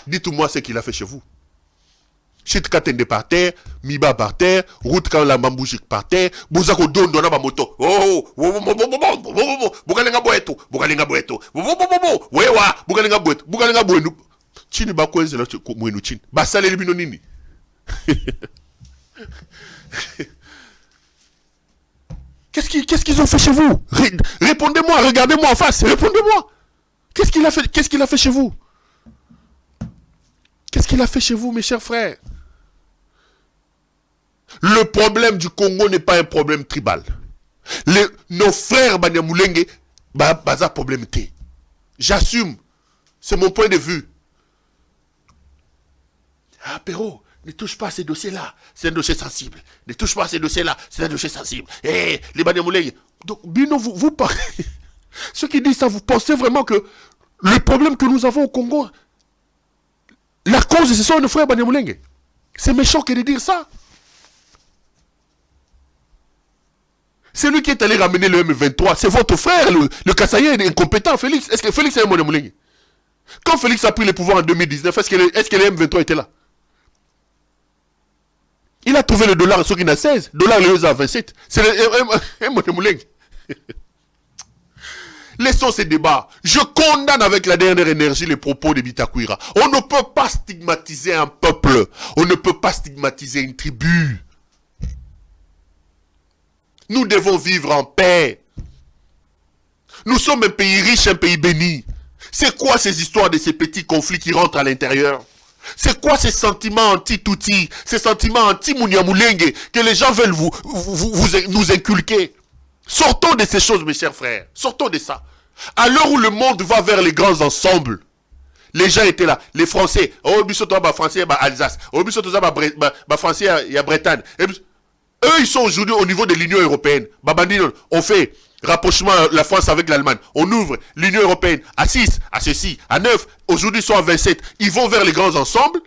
Dites-moi ce qu'il a fait chez vous. Chit Katende par terre, Miba par terre, route quand la Mambouchik par terre, Bouzako don donna ba moto. Oh, Bugalenga boeto, Bugalenga boeto, Wewa, Bugalenga boeto, Bugalenga boeto. Chini ba kwenze la mwenu chini. Basale libino nini? Qu'est-ce qu'ils ont fait chez vous? Répondez-moi, regardez-moi en face, répondez-moi. Qu'est-ce qu'il a fait? Qu'est-ce qu'il a fait chez vous? Qu'est-ce qu'il a fait chez vous, mes chers frères? Le problème du Congo n'est pas un problème tribal. Nos frères Banyamulenge, baza problème té. J'assume. C'est mon point de vue. Ah, Perrault, ne touche pas à ces dossiers-là. C'est un dossier sensible. Ne touche pas à ces dossiers-là. C'est un dossier sensible. Eh, les Banyamulenge. Donc, Bino, vous parlez. Ceux qui disent ça, vous pensez vraiment que le problème que nous avons au Congo, la cause, ce sont nos frères Banyamulenge. C'est méchant que de dire ça. C'est lui qui est allé ramener le M23. C'est votre frère, le Kassaïen est incompétent, Félix. Est-ce que Félix est un Banyamulenge? Quand Félix a pris le pouvoir en 2019, est-ce que le M23 était là? Il a trouvé le dollar, ce qui n'a 16. Le dollar, le à 27. C'est un Banyamulenge. Laissons ces débats. Je condamne avec la dernière énergie les propos de Bitakwira. On ne peut pas stigmatiser un peuple. On ne peut pas stigmatiser une tribu. Nous devons vivre en paix. Nous sommes un pays riche, un pays béni. C'est quoi ces histoires de ces petits conflits qui rentrent à l'intérieur? C'est quoi ces sentiments anti-Tutsi, ces sentiments anti-Munyamulenge que les gens veulent nous inculquer? Sortons de ces choses, mes chers frères. Sortons de ça. À l'heure où le monde va vers les grands ensembles, les gens étaient là. Les Français, oh, Bissoto, Français, Alsace. Oh, Bissoto, Français, il y a Bretagne. Eux, ils sont aujourd'hui au niveau de l'Union européenne. On fait rapprochement la France avec l'Allemagne. On ouvre l'Union européenne à 6, à ceci, à 9. Aujourd'hui, ils sont à 27. Ils vont vers les grands ensembles.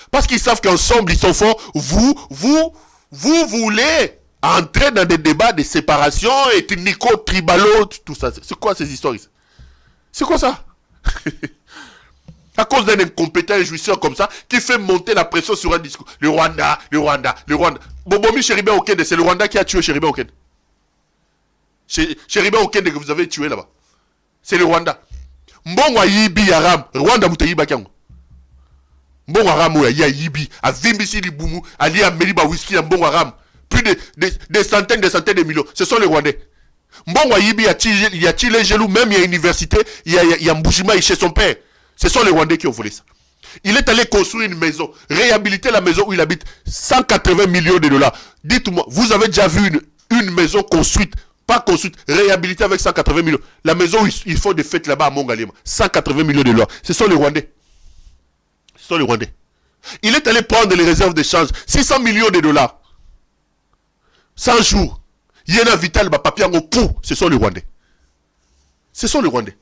Parce qu'ils savent qu'ensemble, ils sont forts. Vous voulez entrer dans des débats de séparation, ethnico-tribalo, tout ça. C'est quoi ces histoires? C'est quoi ça? À cause d'un incompétent jouisseur comme ça, qui fait monter la pression sur un discours. Le Rwanda. Bobomi Chéribé Okende, c'est le Rwanda qui a tué Chéribé Okende. Chéribé Okende que vous avez tué là-bas. C'est le Rwanda. Mbongwa Yibi Yaram, Rwanda Mutayiba Kango. Mbongwa Ram ya Yibi, a Vimbisi Libumu, Ali Ameliba Whisky, Mbongwa Ram. Plus des centaines de millions. Ce sont les Rwandais. Mbongwa Yibi, il y a Chile Gelou, même il y a université, il y a Mbushima chez son père. Ce sont les Rwandais qui ont volé ça. Il est allé construire une maison, réhabiliter la maison où il habite, 180 millions de dollars. Dites-moi, vous avez déjà vu une maison construite, pas construite, réhabilitée avec 180 millions. La maison où ils font des fêtes là-bas à Mongalema, 180 millions de dollars. Ce sont les Rwandais. Ce sont les Rwandais. Il est allé prendre les réserves d'échange, 600 millions de dollars. 100 jours. Yéna Vital, Papiango, pou, ce sont les Rwandais. Ce sont les Rwandais.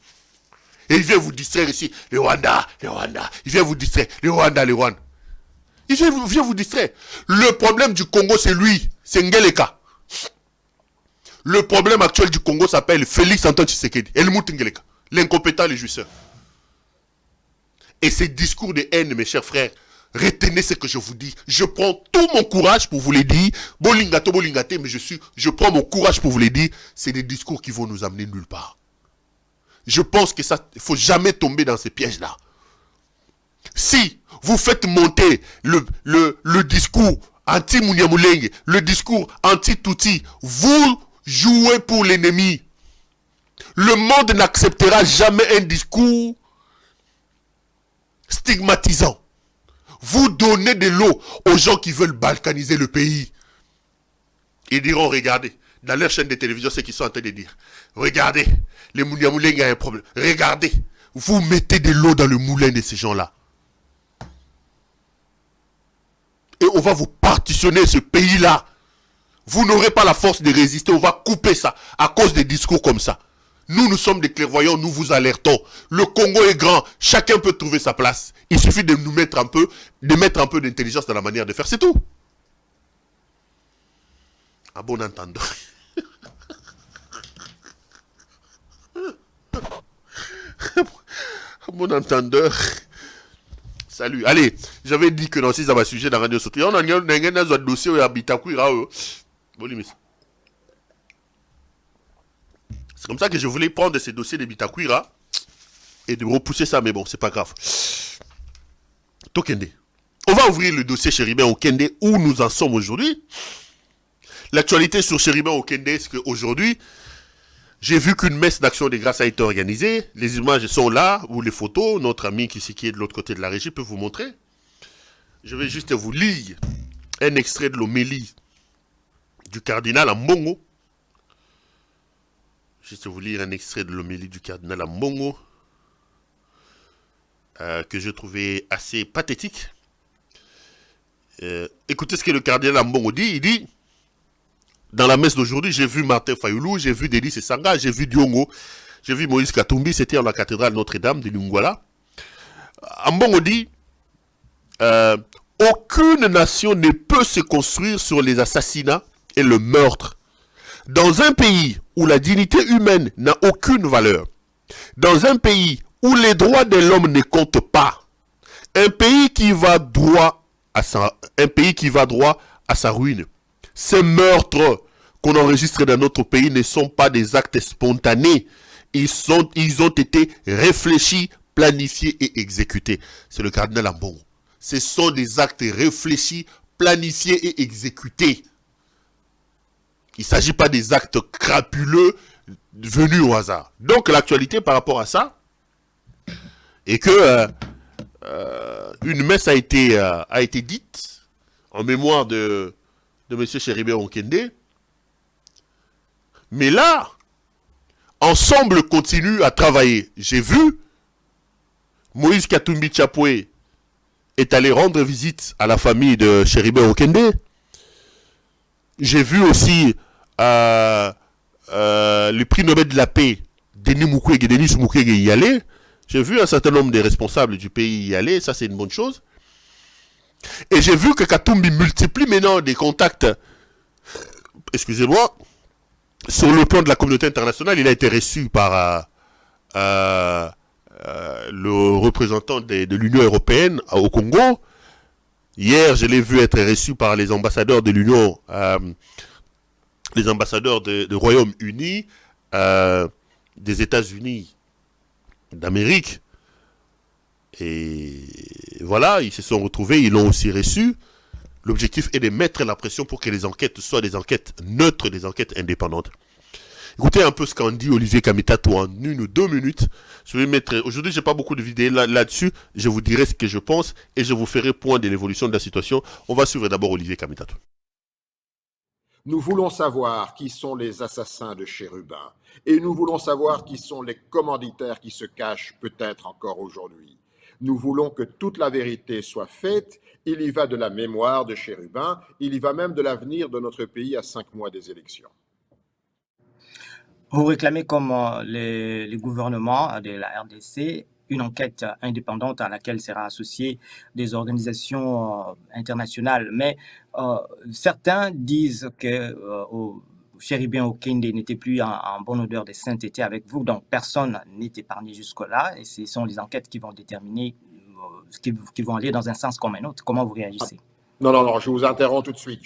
Et il vient vous distraire ici. Le Rwanda. Il vient vous distraire. Le Rwanda. Il vient vous distraire. Le problème du Congo, c'est lui. C'est Ngeleka. Le problème actuel du Congo s'appelle Félix Antoine Tshisekedi. Helmut Ngeleka. L'incompétent, le jouisseur. Et ces discours de haine, mes chers frères, retenez ce que je vous dis. Je prends tout mon courage pour vous les dire. Bolingato, mais je prends mon courage pour vous les dire. C'est des discours qui vont nous amener nulle part. Je pense que ça, il ne faut jamais tomber dans ces pièges-là. Si vous faites monter le discours anti-Munyamulenge, le discours anti-Tutsi, vous jouez pour l'ennemi. Le monde n'acceptera jamais un discours stigmatisant. Vous donnez de l'eau aux gens qui veulent balkaniser le pays. Ils diront, regardez, dans leur chaîne de télévision, ce qu'ils sont en train de dire. Regardez, les Munyamulenge ont un problème. Regardez, vous mettez de l'eau dans le moulin de ces gens-là. Et on va vous partitionner ce pays-là. Vous n'aurez pas la force de résister. On va couper ça à cause des discours comme ça. Nous sommes des clairvoyants, nous vous alertons. Le Congo est grand, chacun peut trouver sa place. Il suffit de nous mettre un peu, d'intelligence dans la manière de faire, c'est tout. À bon entendeur. mon entendeur. Salut. Allez, j'avais dit que dans ces sujets dans la radio sauté, on a un dossier où il y a Bitakwira. C'est comme ça que je voulais prendre ces dossiers de Bitakwira et de repousser ça, mais bon, c'est pas grave. Tokende. On va ouvrir le dossier Chéribin Okende où nous en sommes aujourd'hui. L'actualité sur Chéribin Okende, c'est qu'aujourd'hui, j'ai vu qu'une messe d'action de grâce a été organisée. Les images sont là, ou les photos. Notre ami qui est de l'autre côté de la régie peut vous montrer. Je vais juste vous lire un extrait de l'homélie du cardinal Ambongo. Juste vous lire un extrait de l'homélie du cardinal Ambongo que je trouvais assez pathétique. Écoutez ce que le cardinal Ambongo dit. Il dit, dans la messe d'aujourd'hui, j'ai vu Martin Fayoulou, j'ai vu Denis Sanga, j'ai vu Diongo, j'ai vu Moïse Katumbi, c'était dans la cathédrale Notre-Dame de Lungwala. Ambongo dit, aucune nation ne peut se construire sur les assassinats et le meurtre. Dans un pays où la dignité humaine n'a aucune valeur, dans un pays où les droits de l'homme ne comptent pas, un pays qui va droit à sa ruine. Ces meurtres qu'on enregistre dans notre pays ne sont pas des actes spontanés. Ils ont été réfléchis, planifiés et exécutés. C'est le cardinal Ambongo. Ce sont des actes réfléchis, planifiés et exécutés. Il ne s'agit pas des actes crapuleux venus au hasard. Donc l'actualité par rapport à ça est que une messe a été dite en mémoire de M. Chéribin Okende. Mais là, ensemble continue à travailler. J'ai vu Moïse Katumbi Chapoué est allé rendre visite à la famille de Chéribin Okende. J'ai vu aussi le prix Nobel de la paix, Denis Mukwege y aller. J'ai vu un certain nombre des responsables du pays y aller. Ça, c'est une bonne chose. Et j'ai vu que Katumbi multiplie maintenant des contacts. Excusez-moi. Sur le plan de la communauté internationale, il a été reçu par le représentant de l'Union européenne au Congo. Hier, je l'ai vu être reçu par les ambassadeurs de l'Union, les ambassadeurs du Royaume-Uni, des États-Unis d'Amérique. Et voilà, ils se sont retrouvés, ils l'ont aussi reçu. L'objectif est de mettre la pression pour que les enquêtes soient des enquêtes neutres, des enquêtes indépendantes. Écoutez un peu ce qu'en dit Olivier Kamitatou en 1 ou 2 minutes. Je vais mettre, aujourd'hui, j'ai pas beaucoup de vidéos là-dessus. Je vous dirai ce que je pense et je vous ferai point de l'évolution de la situation. On va suivre d'abord Olivier Kamitatou. Nous voulons savoir qui sont les assassins de Chérubin et nous voulons savoir qui sont les commanditaires qui se cachent peut-être encore aujourd'hui. Nous voulons que toute la vérité soit faite. Il y va de la mémoire de Chérubin, il y va même de l'avenir de notre pays à 5 mois des élections. Vous réclamez comme les gouvernements de la RDC une enquête indépendante à laquelle sera associée des organisations internationales. Mais certains disent que Chéribin Okende n'était plus en bonne odeur de sainteté avec vous, donc personne n'est épargné jusque-là, et ce sont les enquêtes qui vont déterminer, qui vont aller dans un sens comme un autre. Comment vous réagissez? Non, je vous interromps tout de suite,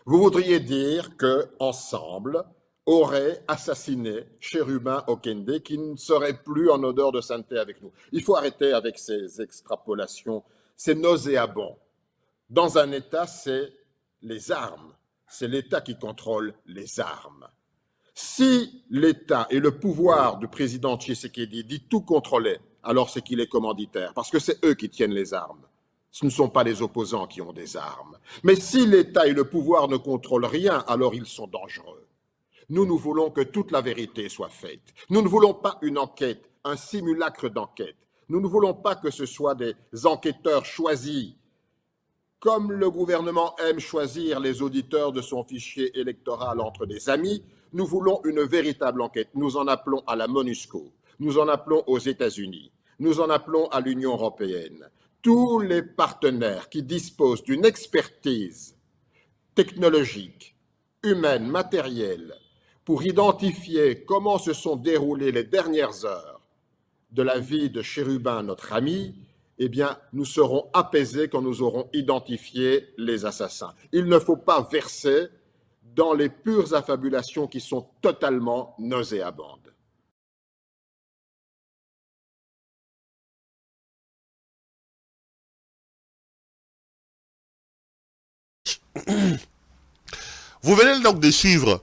Vous voudriez dire qu'ensemble, aurait assassiné Chérubin Okende qui ne serait plus en odeur de sainteté avec nous. Il faut arrêter avec ces extrapolations, c'est nauséabond. Dans un État, c'est les armes. C'est l'État qui contrôle les armes. Si l'État et le pouvoir du président Tshisekedi dit tout contrôler, alors c'est qu'il est commanditaire, parce que c'est eux qui tiennent les armes. Ce ne sont pas les opposants qui ont des armes. Mais si l'État et le pouvoir ne contrôlent rien, alors ils sont dangereux. Nous voulons que toute la vérité soit faite. Nous ne voulons pas une enquête, un simulacre d'enquête. Nous ne voulons pas que ce soit des enquêteurs choisis. Comme le gouvernement aime choisir les auditeurs de son fichier électoral entre des amis, nous voulons une véritable enquête. Nous en appelons à la MONUSCO, nous en appelons aux États-Unis, nous en appelons à l'Union européenne. Tous les partenaires qui disposent d'une expertise technologique, humaine, matérielle, pour identifier comment se sont déroulées les dernières heures de la vie de Chérubin, notre ami, eh bien, nous serons apaisés quand nous aurons identifié les assassins. Il ne faut pas verser dans les pures affabulations qui sont totalement nauséabondes. Vous venez donc de suivre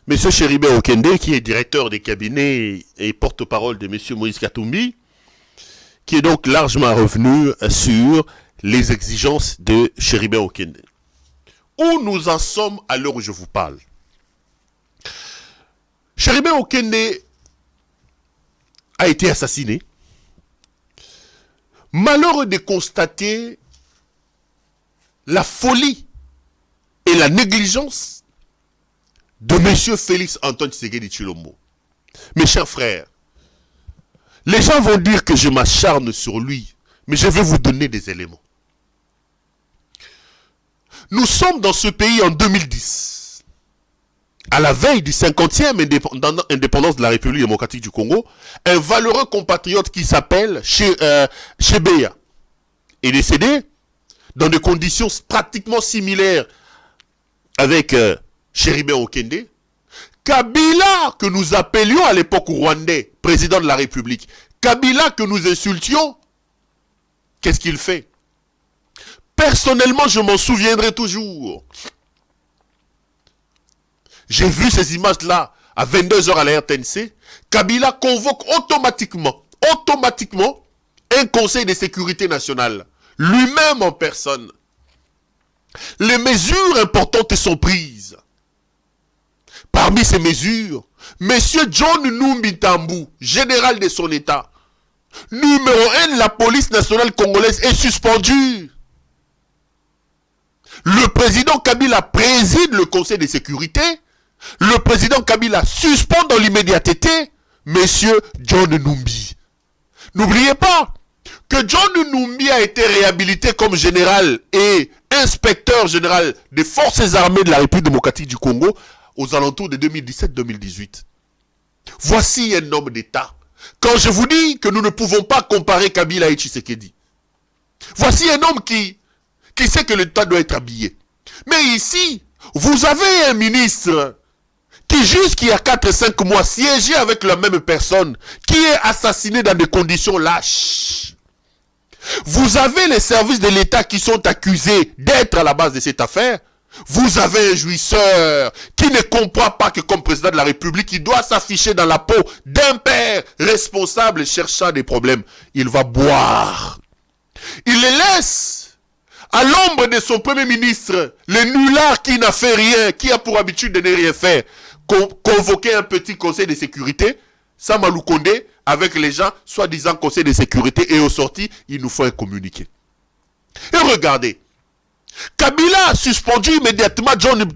M. Chérubin Okende, qui est directeur des cabinets et porte-parole de M. Moïse Katumbi, qui est donc largement revenu sur les exigences de Chérubin Okende. Où nous en sommes à l'heure où je vous parle? Chérubin Okende a été assassiné. Malheureux de constater la folie et la négligence de M. Félix Antoine Tshisekedi Tshilombo. Mes chers frères, les gens vont dire que je m'acharne sur lui, mais je vais vous donner des éléments. Nous sommes dans ce pays en 2010, à la veille du 50e indépendance de la République démocratique du Congo. Un valeureux compatriote qui s'appelle Chebeya est décédé dans des conditions pratiquement similaires avec Chérubin Okende. Kabila, que nous appelions à l'époque Rwandais, président de la République, Kabila que nous insultions, qu'est-ce qu'il fait? Personnellement, je m'en souviendrai toujours. J'ai vu ces images-là à 22 h à la RTNC. Kabila convoque automatiquement un conseil de sécurité nationale, lui-même en personne. Les mesures importantes sont prises. Parmi ces mesures, M. John Numbi Tambou, général de son État, numéro 1 de la police nationale congolaise, est suspendu. Le président Kabila préside le conseil de sécurité. Le président Kabila suspend dans l'immédiateté M. John Numbi. N'oubliez pas que John Numbi a été réhabilité comme général et inspecteur général des forces armées de la République démocratique du Congo aux alentours de 2017-2018. Voici un homme d'État. Quand je vous dis que nous ne pouvons pas comparer Kabila et Tshisekedi, voici un homme qui sait que l'État doit être habillé. Mais ici, vous avez un ministre qui jusqu'il y a 4-5 mois siégeait avec la même personne, qui est assassiné dans des conditions lâches. Vous avez les services de l'État qui sont accusés d'être à la base de cette affaire. Vous avez un jouisseur qui ne comprend pas que comme président de la République, il doit s'afficher dans la peau d'un père responsable cherchant des problèmes. Il va boire. Il les laisse à l'ombre de son premier ministre, le nulard qui n'a fait rien, qui a pour habitude de ne rien faire, convoquer un petit conseil de sécurité, Samalou Kondé, avec les gens, soi-disant conseil de sécurité, et au sorti, il nous faut un communiqué. Et regardez, Kabila a suspendu immédiatement John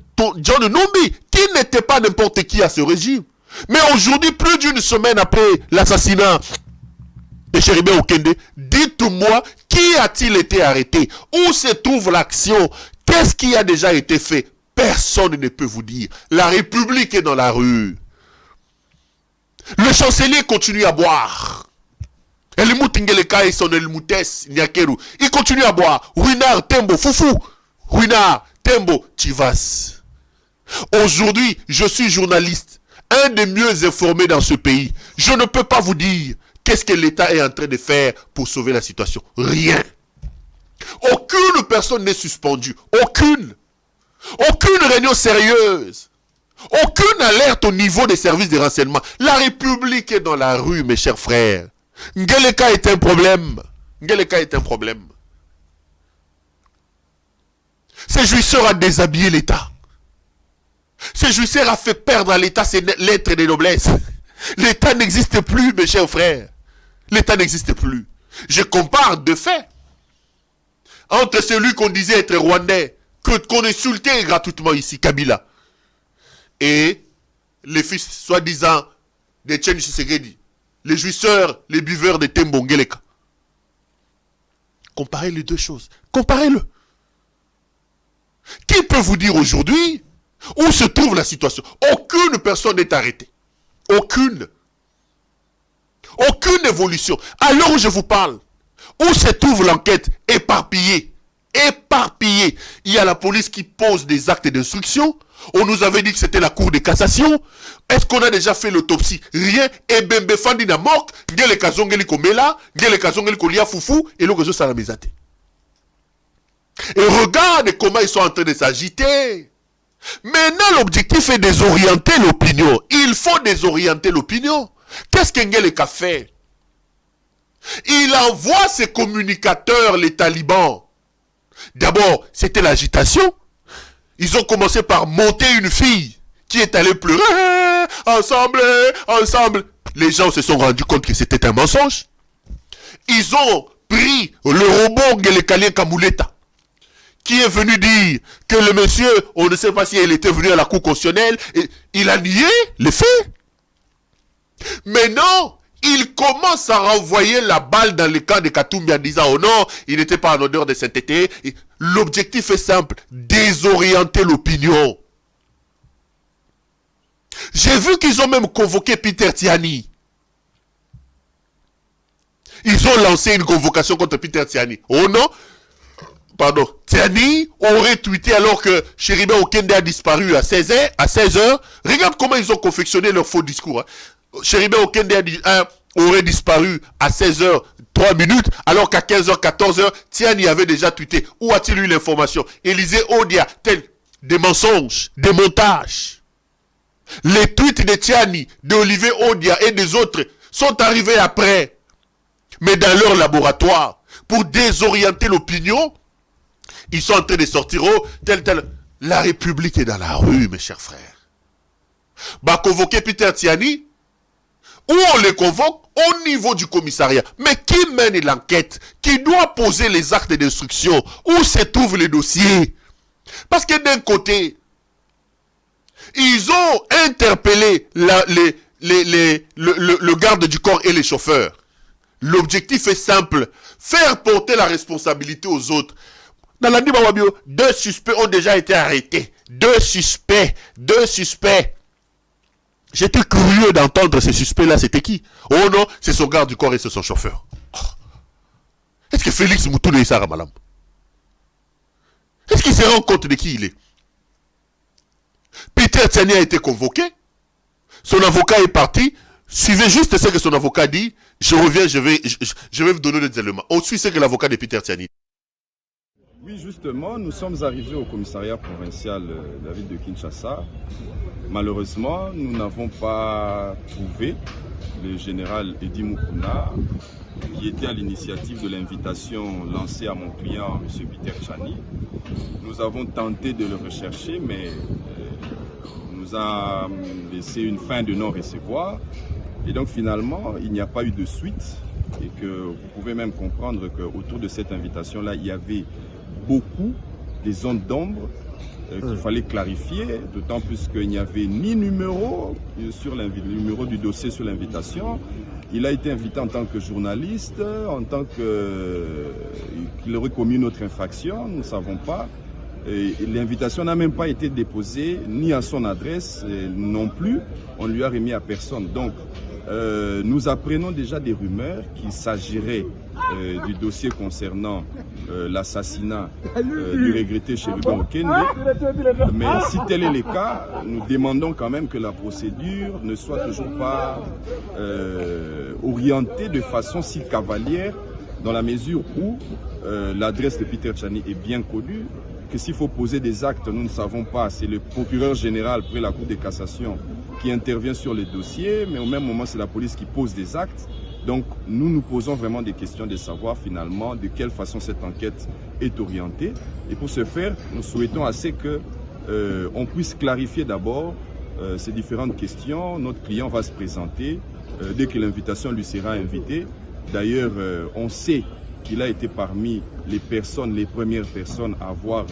Numbi, qui n'était pas n'importe qui à ce régime. Mais aujourd'hui, plus d'une semaine après l'assassinat de Chérubin Okende, dites-moi, qui a-t-il été arrêté? Où se trouve l'action? Qu'est-ce qui a déjà été fait? Personne ne peut vous dire. La République est dans la rue. Le chancelier continue à boire. Elmoutingeleka et son Elmoutes Nyakeru. Il continue à boire. Ruinard, Tembo, Foufou. Ruinard, Tembo, Chivas. Aujourd'hui, je suis journaliste, un des mieux informés dans ce pays. Je ne peux pas vous dire qu'est-ce que l'État est en train de faire pour sauver la situation. Rien. Aucune personne n'est suspendue. Aucune. Aucune réunion sérieuse. Aucune alerte au niveau des services de renseignement. La République est dans la rue, mes chers frères. Ngeleka est un problème. Ngeleka est un problème. Ce jouisseur a déshabillé l'État. Ce jouisseur a fait perdre à l'État ses lettres de noblesse. L'État n'existe plus, mes chers frères. L'État n'existe plus. Je compare de fait entre celui qu'on disait être rwandais, qu'on insultait gratuitement ici, Kabila, et les fils soi-disant de Tchéni Tshisekedi, les jouisseurs, les buveurs de Tembo Ngeleka. Comparez les deux choses. Comparez-le. Qui peut vous dire aujourd'hui où se trouve la situation? Aucune personne n'est arrêtée. Aucune. Aucune aucune évolution. À l'heure où je vous parle, où se trouve l'enquête? Éparpillée. Éparpillée. Il y a la police qui pose des actes d'instruction. On nous avait dit que c'était la cour de cassation. Est-ce qu'on a déjà fait l'autopsie? Rien. Et Bembe Fandi na mort. Ngele kazongeli komela. Ngele kazongeli kolia foufou. Et le réseau salamezate. Et regarde comment ils sont en train de s'agiter. Maintenant, l'objectif est de désorienter l'opinion. Il faut désorienter l'opinion. Qu'est-ce qu'Engele a fait? Il envoie ses communicateurs, les talibans. D'abord, c'était l'agitation. Ils ont commencé par monter une fille qui est allée pleurer. Ensemble, ensemble. Les gens se sont rendus compte que c'était un mensonge. Ils ont pris le robot Ngelekalien Kamouleta, qui est venu dire que le monsieur, on ne sait pas si il était venu à la cour constitutionnelle, et il a nié les faits. Mais non, il commence à renvoyer la balle dans le camp de Katoumbi en disant « Oh non, il n'était pas en odeur de sainteté ». L'objectif est simple, désorienter l'opinion. J'ai vu qu'ils ont même convoqué Peter Tiani. Ils ont lancé une convocation contre Peter Tiani. Oh non, pardon, Tiani aurait tweeté alors que Chéribé Okende a disparu à 16h. Regarde comment ils ont confectionné leur faux discours. Chéribé Okende aurait disparu à 16h, 3 minutes, alors qu'à 15h, 14h, Tiani avait déjà tweeté. Où a-t-il eu l'information? Élisée Odia, des mensonges, des montages. Les tweets de Tiani, d'Olivier Odia et des autres sont arrivés après. Mais dans leur laboratoire, pour désorienter l'opinion, ils sont en train de sortir tel. La République est dans la rue, mes chers frères. Bah, convoquer Peter Tiani, où on les convoque au niveau du commissariat. Mais qui mène l'enquête? Qui doit poser les actes d'instruction? Où se trouvent les dossiers? Parce que d'un côté, ils ont interpellé le garde du corps et les chauffeurs. L'objectif est simple, faire porter la responsabilité aux autres. Dans la Niba Wabio, 2 suspects ont déjà été arrêtés. 2 suspects. J'étais curieux d'entendre ces suspects-là, c'était qui? Oh non, c'est son garde du corps et c'est son chauffeur. Oh. Est-ce que Félix Moutoune est Sarah Malam? Est-ce qu'il se rend compte de qui il est? Peter Tiani a été convoqué. Son avocat est parti. Suivez juste ce que son avocat dit. Je reviens, je vais vous donner des éléments. On suit ce que l'avocat de Peter Tiani. Oui, justement, nous sommes arrivés au commissariat provincial de la ville de Kinshasa. Malheureusement, nous n'avons pas trouvé le général Edi Mukuna, qui était à l'initiative de l'invitation lancée à mon client, M. Peter Tiani. Nous avons tenté de le rechercher, mais nous a laissé une fin de non-recevoir. Et donc finalement, il n'y a pas eu de suite. Et que vous pouvez même comprendre qu'autour de cette invitation-là, il y avait beaucoup des zones d'ombre qu'il fallait clarifier, d'autant plus qu'il n'y avait ni numéro sur le numéro du dossier sur l'invitation. Il a été invité en tant que journaliste, en tant qu'il aurait commis une autre infraction, nous ne savons pas. L'invitation n'a même pas été déposée ni à son adresse, non plus, on lui a remis à personne. Donc, nous apprenons déjà des rumeurs qu'il s'agirait du dossier concernant l'assassinat du regretté Chéribé Okende. Mais si tel est le cas, nous demandons quand même que la procédure ne soit toujours pas orientée de façon si cavalière, dans la mesure où l'adresse de Peter Tiani est bien connue, que s'il faut poser des actes, nous ne savons pas. C'est le procureur général près la Cour de cassation qui intervient sur les dossiers, mais au même moment, c'est la police qui pose des actes. Donc, nous nous posons vraiment des questions de savoir finalement de quelle façon cette enquête est orientée. Et pour ce faire, nous souhaitons assez que on puisse clarifier d'abord ces différentes questions. Notre client va se présenter dès que l'invitation lui sera invitée. D'ailleurs, on sait qu'il a été parmi les premières personnes à avoir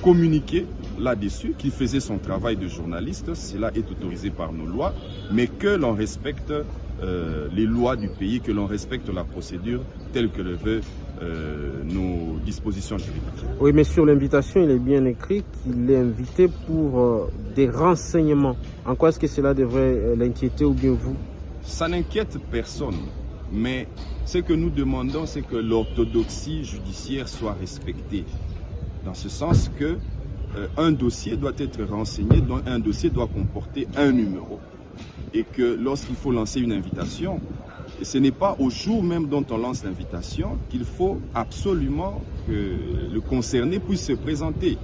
communiqué là-dessus, qu'il faisait son travail de journaliste. Cela est autorisé par nos lois, mais que l'on respecte les lois du pays, que l'on respecte la procédure telle que le veut nos dispositions juridiques. Oui, mais sur l'invitation, il est bien écrit qu'il est invité pour des renseignements. En quoi est-ce que cela devrait l'inquiéter ou bien vous? ça n'inquiète personne. Mais ce que nous demandons, c'est que l'orthodoxie judiciaire soit respectée. Dans ce sens que un dossier doit être renseigné, un dossier doit comporter un numéro. Et que lorsqu'il faut lancer une invitation, ce n'est pas au jour même dont on lance l'invitation qu'il faut absolument que le concerné puisse se présenter.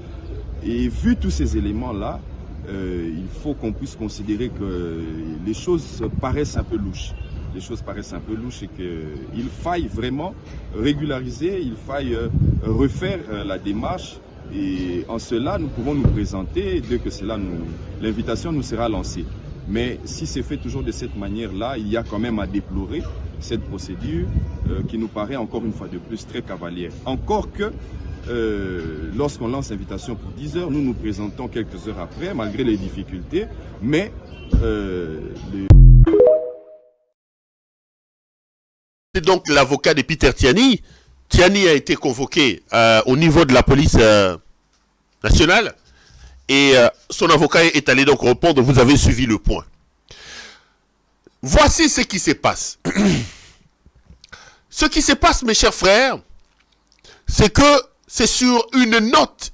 Et vu tous ces éléments-là, il faut qu'on puisse considérer que les choses paraissent un peu louches. Les choses paraissent un peu louches et qu'il faille vraiment régulariser, il faille refaire la démarche. Et en cela, nous pouvons nous présenter dès que l'invitation nous sera lancée. Mais si c'est fait toujours de cette manière-là, il y a quand même à déplorer cette procédure qui nous paraît encore une fois de plus très cavalière. Encore que lorsqu'on lance l'invitation pour 10 heures, nous nous présentons quelques heures après, malgré les difficultés, mais C'est donc l'avocat de Peter Tiani. Tiani a été convoqué au niveau de la police nationale et son avocat est allé donc répondre. Vous avez suivi le point. Voici ce qui se passe. Ce qui se passe, mes chers frères, c'est que c'est sur une note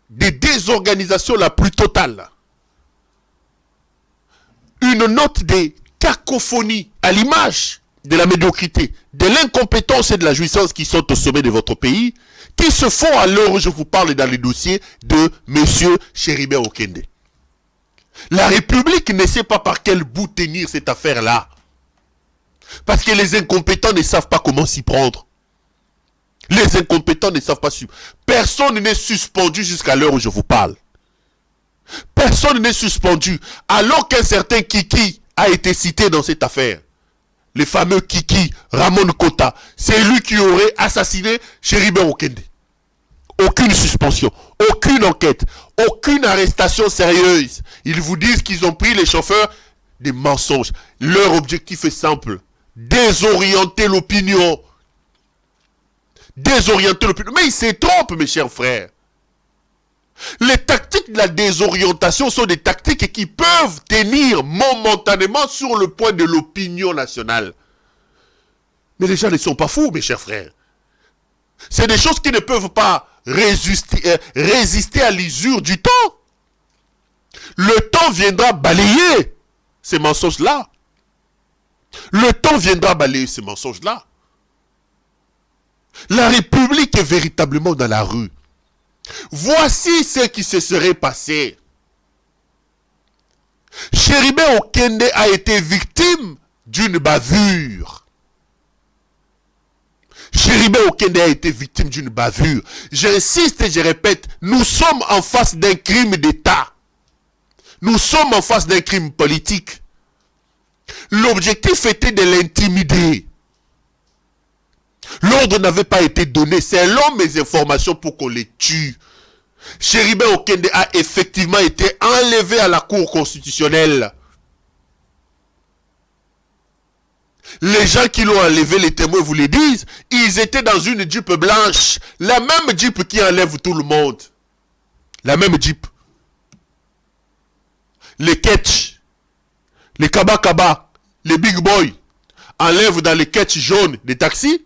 de désorganisation la plus totale. Une note de cacophonie à l'image de la médiocrité, de l'incompétence et de la jouissance qui sont au sommet de votre pays, qui se font à l'heure où je vous parle dans les dossiers de M. Chéribert Okende. La République ne sait pas par quel bout tenir cette affaire-là. Parce que les incompétents ne savent pas comment s'y prendre. Les incompétents ne savent pas suivre. Personne n'est suspendu jusqu'à l'heure où je vous parle. Personne n'est suspendu. Alors qu'un certain Kiki a été cité dans cette affaire. Le fameux Kiki, Ramon Kota, c'est lui qui aurait assassiné Chéribert Okende. Aucune suspension, aucune enquête, aucune arrestation sérieuse. Ils vous disent qu'ils ont pris les chauffeurs des mensonges. Leur objectif est simple. Désorienter l'opinion. Désorienter l'opinion. Mais ils se trompent, mes chers frères. Les tactiques de la désorientation sont des tactiques qui peuvent tenir momentanément sur le point de l'opinion nationale. Mais les gens ne sont pas fous, mes chers frères. C'est des choses qui ne peuvent pas résister à l'usure du temps. Le temps viendra balayer ces mensonges-là. Le temps viendra balayer ces mensonges-là. La République est véritablement dans la rue. Voici ce qui se serait passé. Chéribert Okende a été victime d'une bavure. Chéribert Okende a été victime d'une bavure. J'insiste et je répète, nous sommes en face d'un crime d'État. Nous sommes en face d'un crime politique. L'objectif était de l'intimider. L'ordre n'avait pas été donné. C'est selon mes informations pour qu'on les tue. Chéribert Okende a effectivement été enlevé à la Cour constitutionnelle. Les gens qui l'ont enlevé, les témoins vous le disent, ils étaient dans une Jeep blanche. La même Jeep qui enlève tout le monde. La même Jeep. Les Ketch, les Kaba, les Big Boy enlèvent dans les Ketch jaunes des taxis.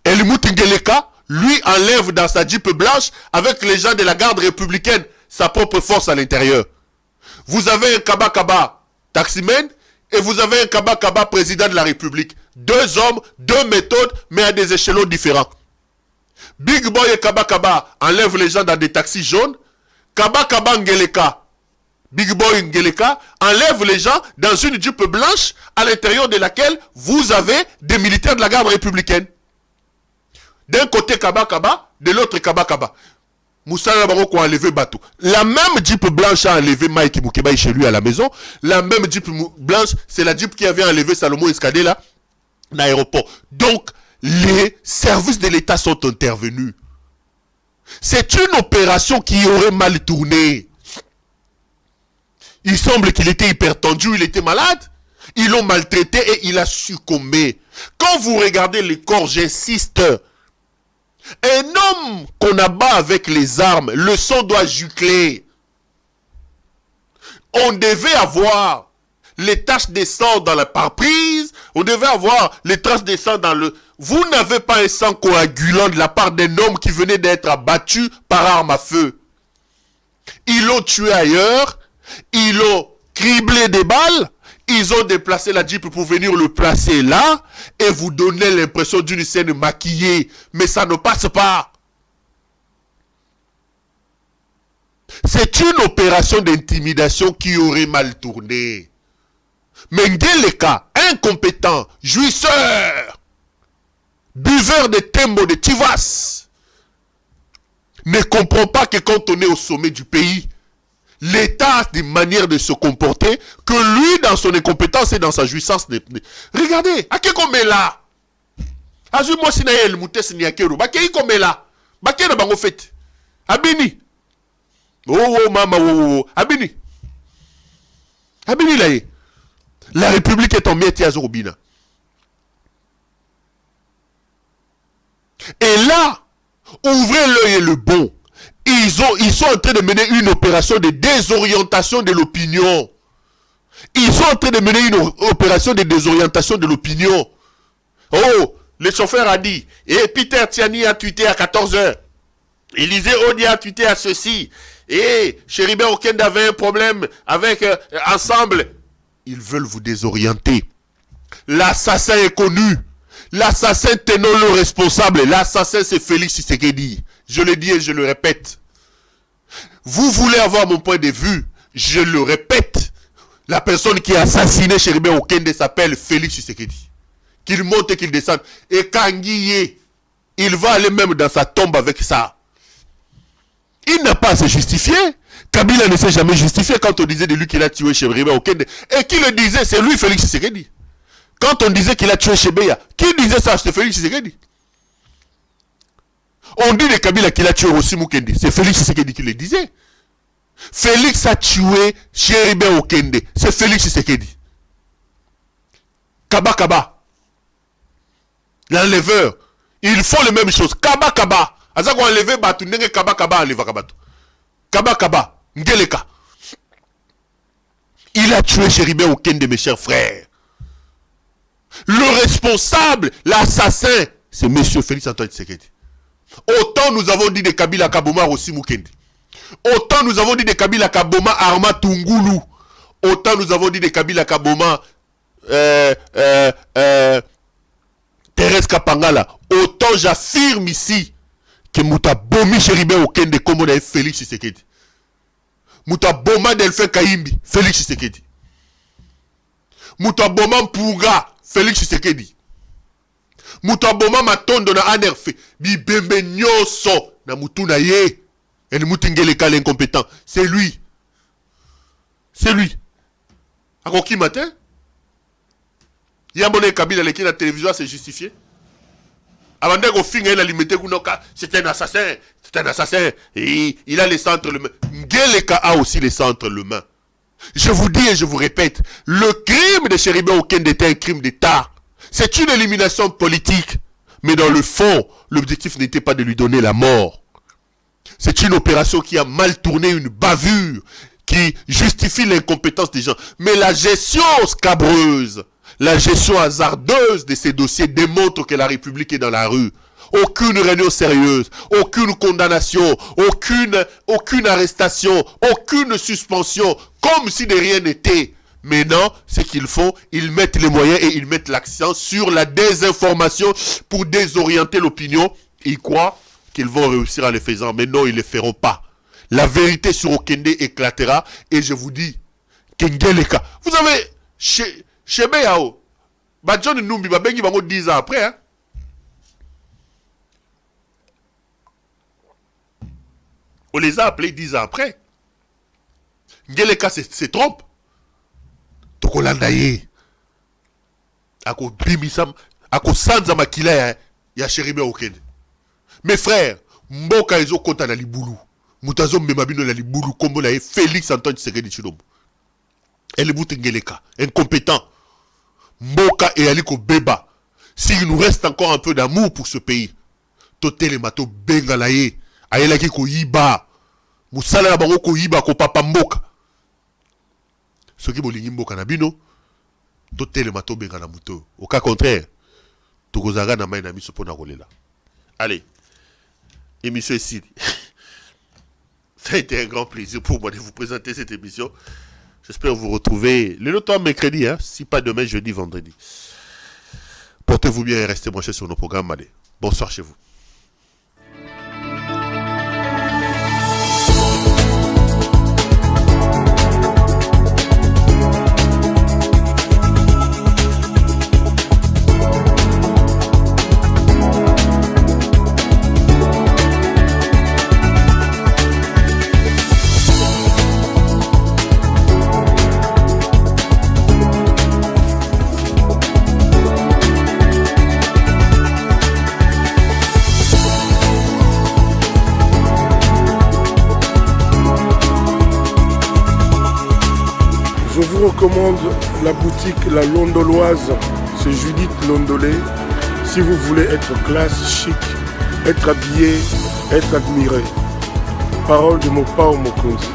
Helmut Ngeleka, lui, enlève dans sa Jeep blanche avec les gens de la garde républicaine sa propre force à l'intérieur. Vous avez un Kaba taximan et vous avez un Kaba président de la République. Deux hommes, deux méthodes, mais à des échelons différents. Big Boy et Kaba enlèvent les gens dans des taxis jaunes. Kaba Ngeleka, Big Boy Ngeleka enlève les gens dans une Jeep blanche à l'intérieur de laquelle vous avez des militaires de la garde républicaine. D'un côté Kaba, de l'autre Kaba. Moussa Nabaroko a enlevé Batou. La même Jeep blanche a enlevé Mike Mukeba chez lui à la maison. La même Jeep blanche, c'est la Jeep qui avait enlevé Salomon Escadé là, à l'aéroport. Donc, les services de l'État sont intervenus. C'est une opération qui aurait mal tourné. Il semble qu'il était hypertendu, il était malade. Ils l'ont maltraité et il a succombé. Quand vous regardez les corps, j'insiste, un homme qu'on abat avec les armes, le sang doit gicler. On devait avoir les taches de sang dans la pare-brise, on devait avoir les traces de sang dans le... Vous n'avez pas un sang coagulant de la part d'un homme qui venait d'être abattu par arme à feu. Ils l'ont tué ailleurs, ils l'ont criblé des balles, ils ont déplacé la Jeep pour venir le placer là, et vous donnez l'impression d'une scène maquillée, mais ça ne passe pas. C'est une opération d'intimidation qui aurait mal tourné. Mais Ngeleka, incompétent, jouisseur, buveur de tembo, de tivas, ne comprend pas que quand on est au sommet du pays, l'État a des manières de se comporter que lui, dans son incompétence et dans sa jouissance, regardez, à qui comme là? Azu moi si na el mutes ni akeru, ba kei comme là, ba kei na bango fait, abini. Oh mama oh abini. Abini là. La République est en miettes à Zorobina. Et là, ouvrez l'œil et le bon. Ils sont en train de mener une opération de désorientation de l'opinion. Ils sont en train de mener une opération de désorientation de l'opinion. Oh, le chauffeur a dit, et Peter Tiani a tweeté à 14h. Élisée Odi a tweeté à ceci. Et Chéribert Okende avait un problème avec Ensemble. Ils veulent vous désorienter. L'assassin est connu. L'assassin, tenons-le responsable. L'assassin, c'est Félix Tshisekedi. Je le dis et je le répète. Vous voulez avoir mon point de vue. Je le répète. La personne qui a assassiné Chéribert Okende s'appelle Félix Tshisekedi. Qu'il monte et qu'il descende. Et Kanguié, il va aller même dans sa tombe avec ça. Il n'a pas à se justifier. Kabila ne s'est jamais justifié quand on disait de lui qu'il a tué Chéribert Okende. Et qui le disait, c'est lui, Félix Tshisekedi. Quand on disait qu'il a tué Chebeya, qui disait ça? C'est Félix Tshisekedi. On dit de Kabila qu'il a tué aussi Mukende. C'est Félix Tshisekedi qui le disait. Félix a tué Chéribert Okende. C'est Félix Tshisekedi. Kaba Kaba. L'enleveur. Ils font les mêmes choses. Kaba Kaba. Asa ko enlever batu ndenge Kaba Kaba enleva kabatu. Kaba Kaba. Ngeleka. Il a tué Chéribert Okende, mes chers frères. Le responsable, l'assassin, c'est monsieur Félix Antoine Tshisekedi. Autant nous avons dit de Kabila Kaboma aussi Mukende. Autant nous avons dit de Kabila Kaboma Arma Tungulu. Autant nous avons dit de Kabila Kaboma Thérèse Kapangala. Autant j'affirme ici que Mouta Bomi Chéribert Okende comme on a Félix Tshisekedi. Mouta Boma Delphin Kaimbi, Félix Tshisekedi. Mouta Boma Mpunga, Félix Tshisekedi. Mouta Boma Matondo na anerfe, Bibembe Nyoso, na Mutuna ye, et Moutingeleka l'incompétent. C'est lui. C'est lui. À qui matin? Yamone Kabila leki la télévision à se justifier. Avant de finir la limite, c'est un assassin. C'est un assassin. Et il a les centres le main. Ngeleka a aussi les centres le main. Je vous dis et je vous répète, le crime de Chéribert Okende était un crime d'État. C'est une élimination politique. Mais dans le fond, l'objectif n'était pas de lui donner la mort. C'est une opération qui a mal tourné, une bavure, qui justifie l'incompétence des gens. Mais la gestion scabreuse, la gestion hasardeuse de ces dossiers démontre que la République est dans la rue. Aucune réunion sérieuse, aucune condamnation, aucune arrestation, aucune suspension, comme si de rien n'était. Mais non, ce qu'ils font, ils mettent les moyens et ils mettent l'accent sur la désinformation pour désorienter l'opinion. Ils croient qu'ils vont réussir en le faisant, mais non, ils ne le feront pas. La vérité sur Okende éclatera et je vous dis, Kengeleka, vous avez... Chebeyao, John Numbi, Babengi Bango 10 ans après, hein. On les a appelés 10 ans après. Ngeleka se trompe. Tokolandaye. Ako bimisam, ako sanza makila ya Chéribert Okende. Mes frères, mboka ezo kota na libulu. Mutazo memabino na libulu kombo na Félix Antoine Tshisekedi Tshilombo. Elle boute Ngeleka, incompétent. Mboka et Aliko Beba. S'il nous reste encore un peu d'amour pour ce pays, Totele Mato Bengalaye, Ayelaki Koyiba, Moussala Bango Koyiba, Ko Papa Mboka. Ce qui est bon canabino, tout le mato bengana muto. Au cas contraire, tout gozaga na main na miso pona rolela. Allez, émission ici. Ça a été un grand plaisir pour moi de vous présenter cette émission. J'espère vous retrouver le temps mercredi, hein, si pas demain, jeudi, vendredi. Portez-vous bien et restez branchés sur nos programmes. Allez, bonsoir chez vous. Je vous recommande la boutique La Londoloise, c'est Judith Londolé. Si vous voulez être classe, chic, être habillé, être admiré. Parole de Mopao Mokonzi.